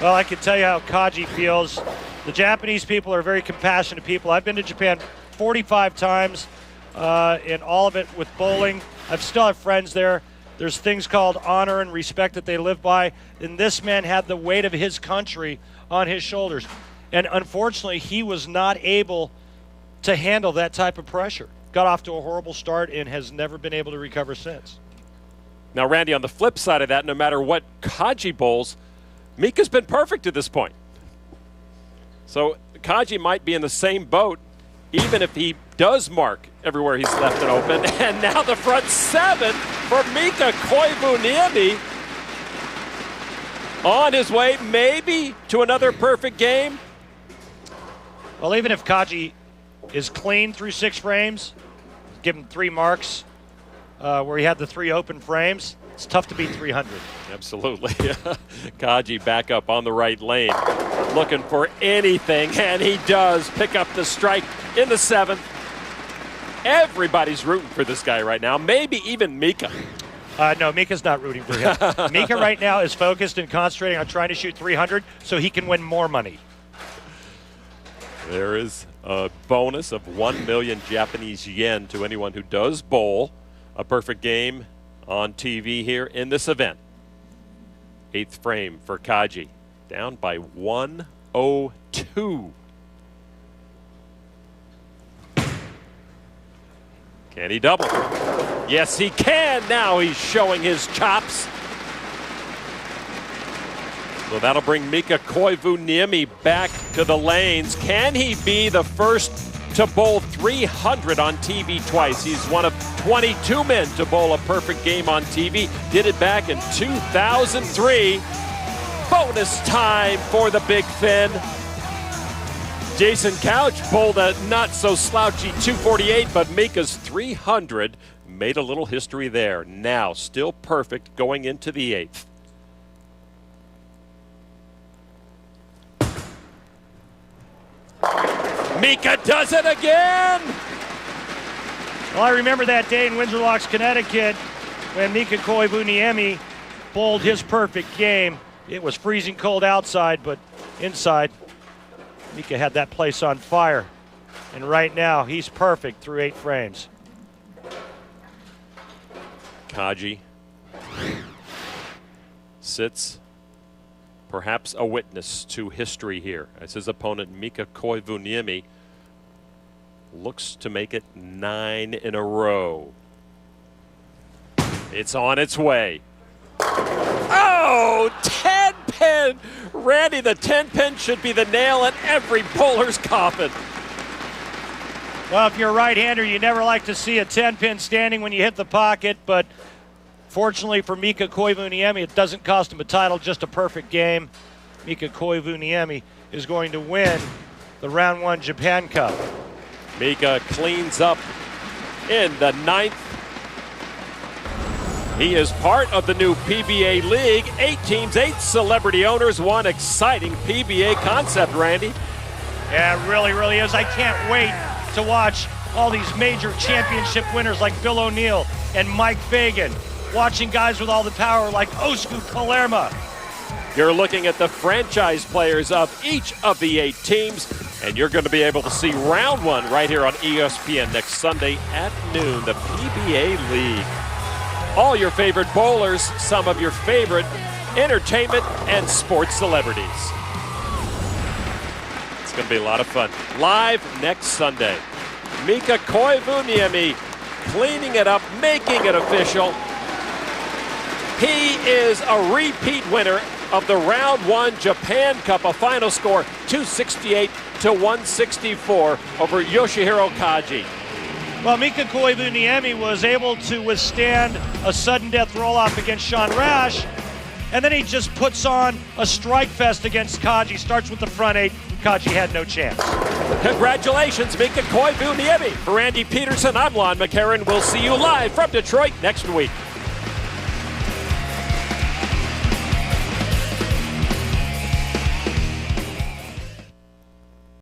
Well, I can tell you how Kaji feels. The Japanese people are very compassionate people. I've been to Japan 45 times, and all of it with bowling. I still have friends there. There's things called honor and respect that they live by, and this man had the weight of his country on his shoulders. And unfortunately, he was not able to handle that type of pressure. Got off to a horrible start and has never been able to recover since. Now, Randy, on the flip side of that, no matter what Kaji bowls, Mika's been perfect to this point. So Kaji might be in the same boat, even if he does mark everywhere he's left it open. And now the front 7 for Mika Koivuniemi. On his way maybe to another perfect game. Well, even if Kaji is clean through 6 frames, give him 3 marks where he had the 3 open frames, it's tough to beat 300. Absolutely. Kaji back up on the right lane, looking for anything, and he does pick up the strike in the 7th. Everybody's rooting for this guy right now, maybe even Mika. No, Mika's not rooting for him. Mika right now is focused and concentrating on trying to shoot 300 so he can win more money. There is a bonus of 1 million Japanese yen to anyone who does bowl a perfect game on TV here in this event. Eighth frame for Kaji. Down by 102. Can he double? Yes, he can. Now he's showing his chops. So that'll bring Mika Koivuniemi back to the lanes. Can he be the first to bowl 300 on TV twice? He's one of 22 men to bowl a perfect game on TV. Did it back in 2003. Bonus time for the Big Fin. Jason Couch bowled a not-so-slouchy 248, but Mika's 300 made a little history there. Now, still perfect going into the eighth. Mika does it again! Well, I remember that day in Windsor Locks, Connecticut, when Mika Koivuniemi bowled his perfect game. It was freezing cold outside, but inside, Mika had that place on fire. And right now, he's perfect through 8 frames. Kaji sits perhaps a witness to history here, as his opponent Mika Koivuniemi looks to make it 9 in a row. It's on its way. Oh, 10-pin! Randy, the 10-pin should be the nail in every bowler's coffin. Well, if you're a right-hander, you never like to see a 10-pin standing when you hit the pocket, but fortunately for Mika Koivuniemi, it doesn't cost him a title, just a perfect game. Mika Koivuniemi is going to win the Round 1 Japan Cup. Mika cleans up in the 9th. He is part of the new PBA League. 8 teams, 8 celebrity owners, one exciting PBA concept, Randy. Yeah, it really, really is. I can't wait to watch all these major championship winners like Bill O'Neill and Mike Fagan, watching guys with all the power like Osku Palermo. You're looking at the franchise players of each of the 8 teams, and you're going to be able to see Round 1 right here on ESPN next Sunday at noon, the PBA League. All your favorite bowlers, some of your favorite entertainment and sports celebrities. It's going to be a lot of fun. Live next Sunday. Mika Koivuniemi cleaning it up, making it official. He is a repeat winner of the Round 1 Japan Cup, a final score 268 to 164 over Yoshihiro Kaji. Well, Mika Koivuniemi was able to withstand a sudden death roll-off against Sean Rash, and then he just puts on a strike fest against Kaji. Starts with the front 8. Kaji had no chance. Congratulations, Mika Koivuniemi. For Randy Peterson, I'm Lon McCarran. We'll see you live from Detroit next week.